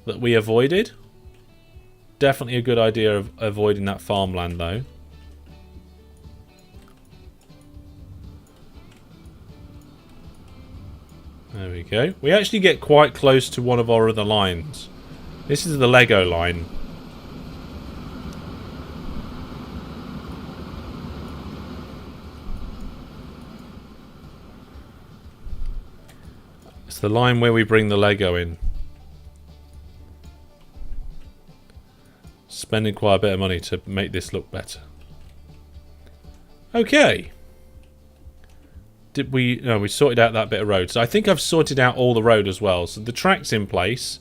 that we avoided. Definitely a good idea of avoiding that farmland though. There we go. We actually get quite close to one of our other lines. This is the Lego line. It's the line where we bring the Lego in. Spending quite a bit of money to make this look better. Okay. No, we sorted out that bit of road. So I think I've sorted out all the road as well. So the track's in place.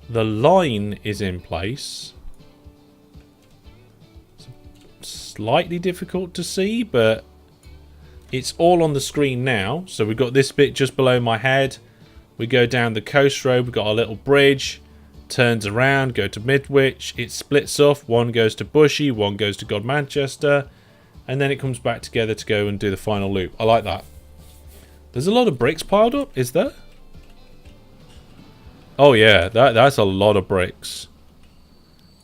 The line is in place. It's slightly difficult to see, but it's all on the screen now. So we've got this bit just below my head. We go down the coast road. We've got our little bridge. Turns around, go to Midwich. It splits off. One goes to Bushy, one goes to God Manchester. And then it comes back together to go and do the final loop. I like that. There's a lot of bricks piled up, is there? Oh yeah, that's a lot of bricks.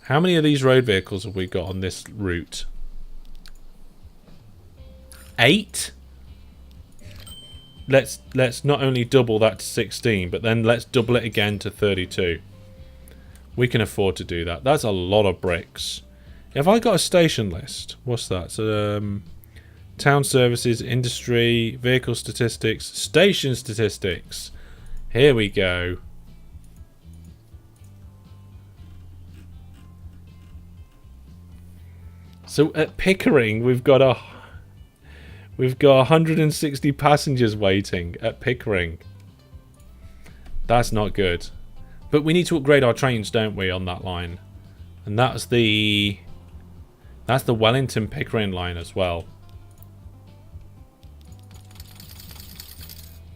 How many of these road vehicles have we got on this route? 8? Let's not only double that to 16, but then let's double it again to 32. We can afford to do that. That's a lot of bricks. Have I got a station list? What's that? So, town services, industry, vehicle statistics, station statistics. Here we go. So at Pickering, we've got 160 passengers waiting at Pickering. That's not good. But we need to upgrade our trains, don't we, on that line? And that's the Wellington Pickering line as well.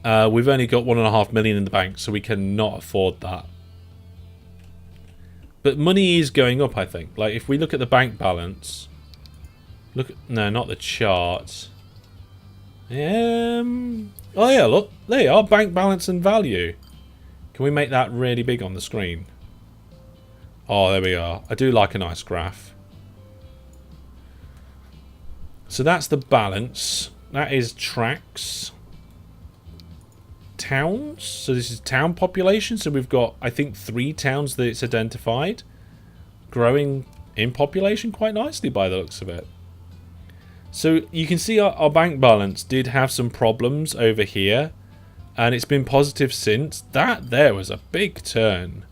We've only got 1.5 million in the bank, so we cannot afford that. But money is going up, I think. Like, if we look at the bank balance... No, not the chart. Oh yeah, look. There you are. Bank balance and value. Can we make that really big on the screen? Oh, there we are. I do like a nice graph. So that's the balance. That is tracks. Towns. So this is town population. So we've got, I think, 3 towns that it's identified. Growing in population quite nicely by the looks of it. So you can see our bank balance did have some problems over here. And it's been positive since. That there was a big turn.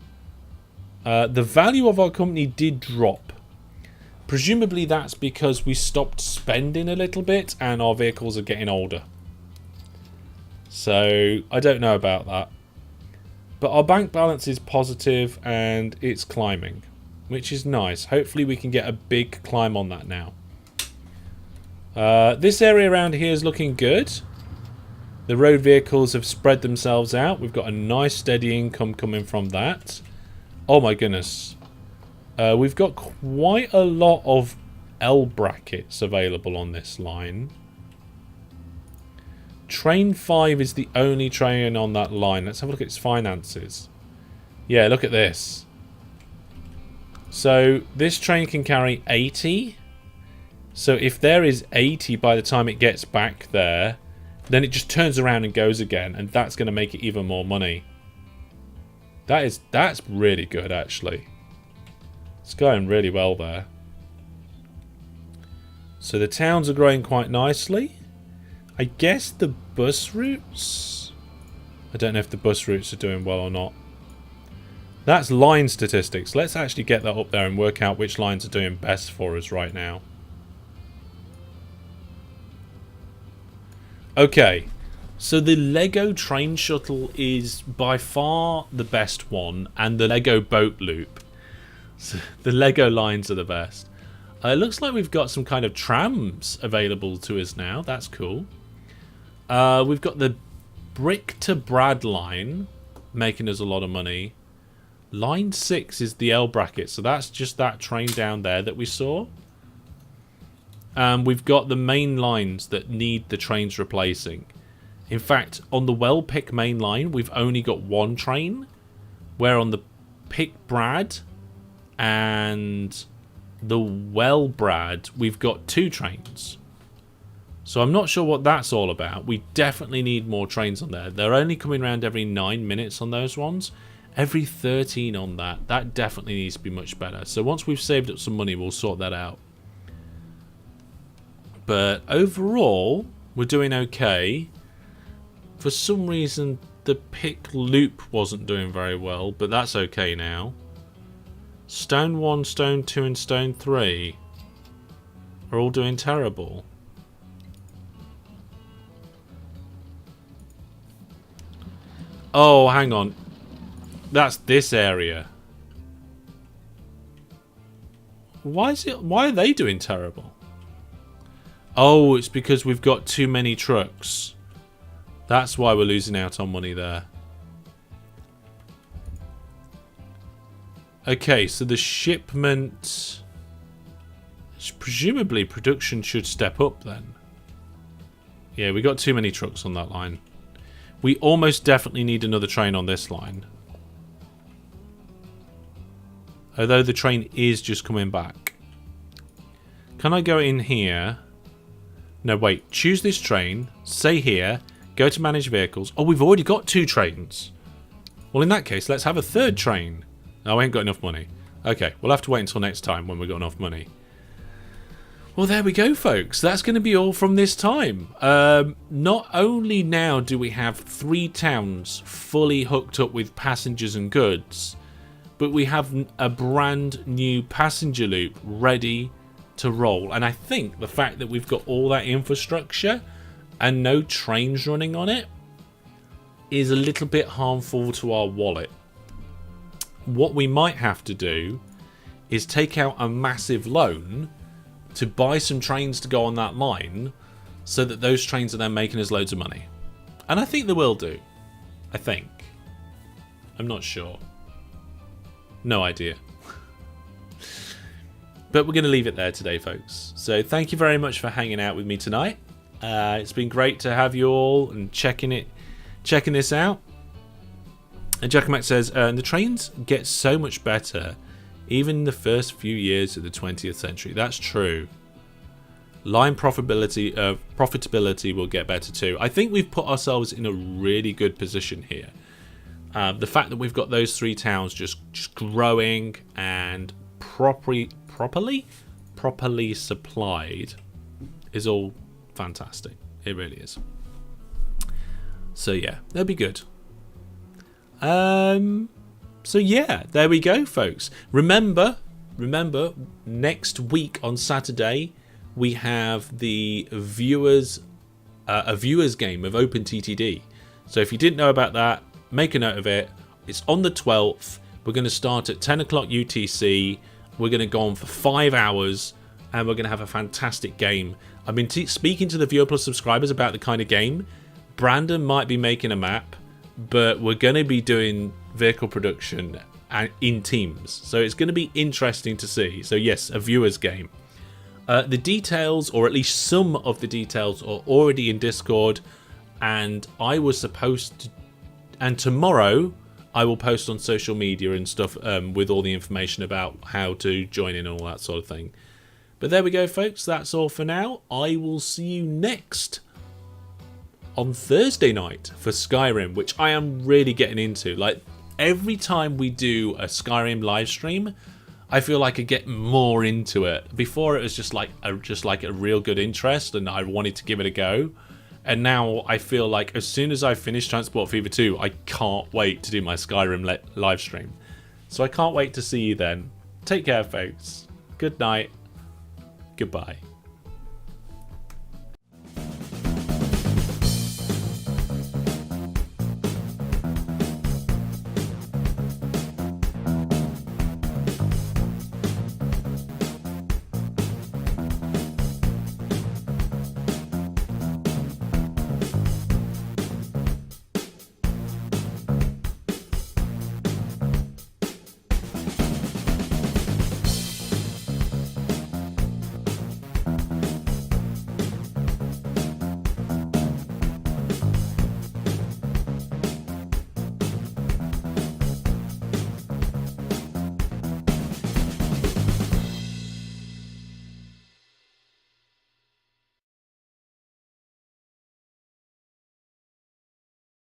The value of our company did drop. Presumably that's because we stopped spending a little bit and our vehicles are getting older. So I don't know about that. But our bank balance is positive and it's climbing, which is nice. Hopefully we can get a big climb on that now. This area around here is looking good. The road vehicles have spread themselves out. We've got a nice steady income coming from that. Oh my goodness. We've got quite a lot of L brackets available on this line. Train 5 is the only train on that line. Let's have a look at its finances. Yeah, look at this. So this train can carry 80. So if there is 80 by the time it gets back there, then it just turns around and goes again, and that's going to make it even more money. That's really good, actually. It's going really well there. So the towns are growing quite nicely. I guess the bus routes... I don't know if the bus routes are doing well or not. That's line statistics. Let's actually get that up there and work out which lines are doing best for us right now. Okay, so the Lego train shuttle is by far the best one, and the Lego boat loop. So the Lego lines are the best. It looks like we've got some kind of trams available to us now. That's cool. We've got the Brick to Brad line, making us a lot of money. Line 6 is the L bracket, so that's just that train down there that we saw. We've got the main lines that need the trains replacing. In fact, on the Well Pick main line, we've only got 1 train. Where on the Pick Brad and the Well Brad, we've got 2 trains. So I'm not sure what that's all about. We definitely need more trains on there. They're only coming around every 9 minutes on those ones. Every 13 on that. That definitely needs to be much better. So once we've saved up some money, we'll sort that out. But overall, we're doing okay. For some reason, the pick loop wasn't doing very well, but that's okay now. Stone 1, Stone 2, and Stone 3 are all doing terrible. Oh, hang on. That's this area. Why are they doing terrible? Oh, it's because we've got too many trucks. That's why we're losing out on money there. Okay, so the shipment... Presumably production should step up then. Yeah, we got too many trucks on that line. We almost definitely need another train on this line. Although the train is just coming back. Can I go in here? No, wait. Choose this train. Say here. Go to manage vehicles. Oh, we've already got 2 trains. Well, in that case, let's have a 3rd train. No, I ain't got enough money. Okay, we'll have to wait until next time when we've got enough money. Well, there we go, folks. That's going to be all from this time. Not only now do we have 3 towns fully hooked up with passengers and goods, but we have a brand new passenger loop ready to roll. And I think the fact that we've got all that infrastructure and no trains running on it is a little bit harmful to our wallet. What we might have to do is take out a massive loan to buy some trains to go on that line so that those trains are then making us loads of money. And I think they will do. I think. I'm not sure. No idea. But we're going to leave it there today, folks. So thank you very much for hanging out with me tonight. It's been great to have you all and checking this out. And Jackamak says, the trains get so much better even in the first few years of the 20th century. That's true. Line profitability will get better too. I think we've put ourselves in a really good position here. The fact that we've got those 3 towns just growing and properly supplied is all fantastic. It really is. So yeah, that'd be good. So yeah, there we go, folks. Remember, next week on Saturday we have the a viewers game of OpenTTD. So if you didn't know about that, make a note of it. It's on the 12th. We're going to start at 10 o'clock UTC. We're going to go on for 5 hours, and we're going to have a fantastic game. I've been speaking to the Viewer Plus subscribers about the kind of game. Brandon might be making a map, but we're going to be doing vehicle production in teams. So it's going to be interesting to see. So yes, a viewers game. The details, or at least some of the details, are already in Discord, and I was supposed to... And tomorrow, I will post on social media and stuff with all the information about how to join in and all that sort of thing. But there we go, folks. That's all for now. I will see you next on Thursday night for Skyrim, which I am really getting into. Like, every time we do a Skyrim live stream, I feel like I get more into it. Before, it was just like a real good interest, and I wanted to give it a go. And now I feel like as soon as I finish Transport Fever 2, I can't wait to do my Skyrim live stream. So I can't wait to see you then. Take care, folks. Good night. Goodbye.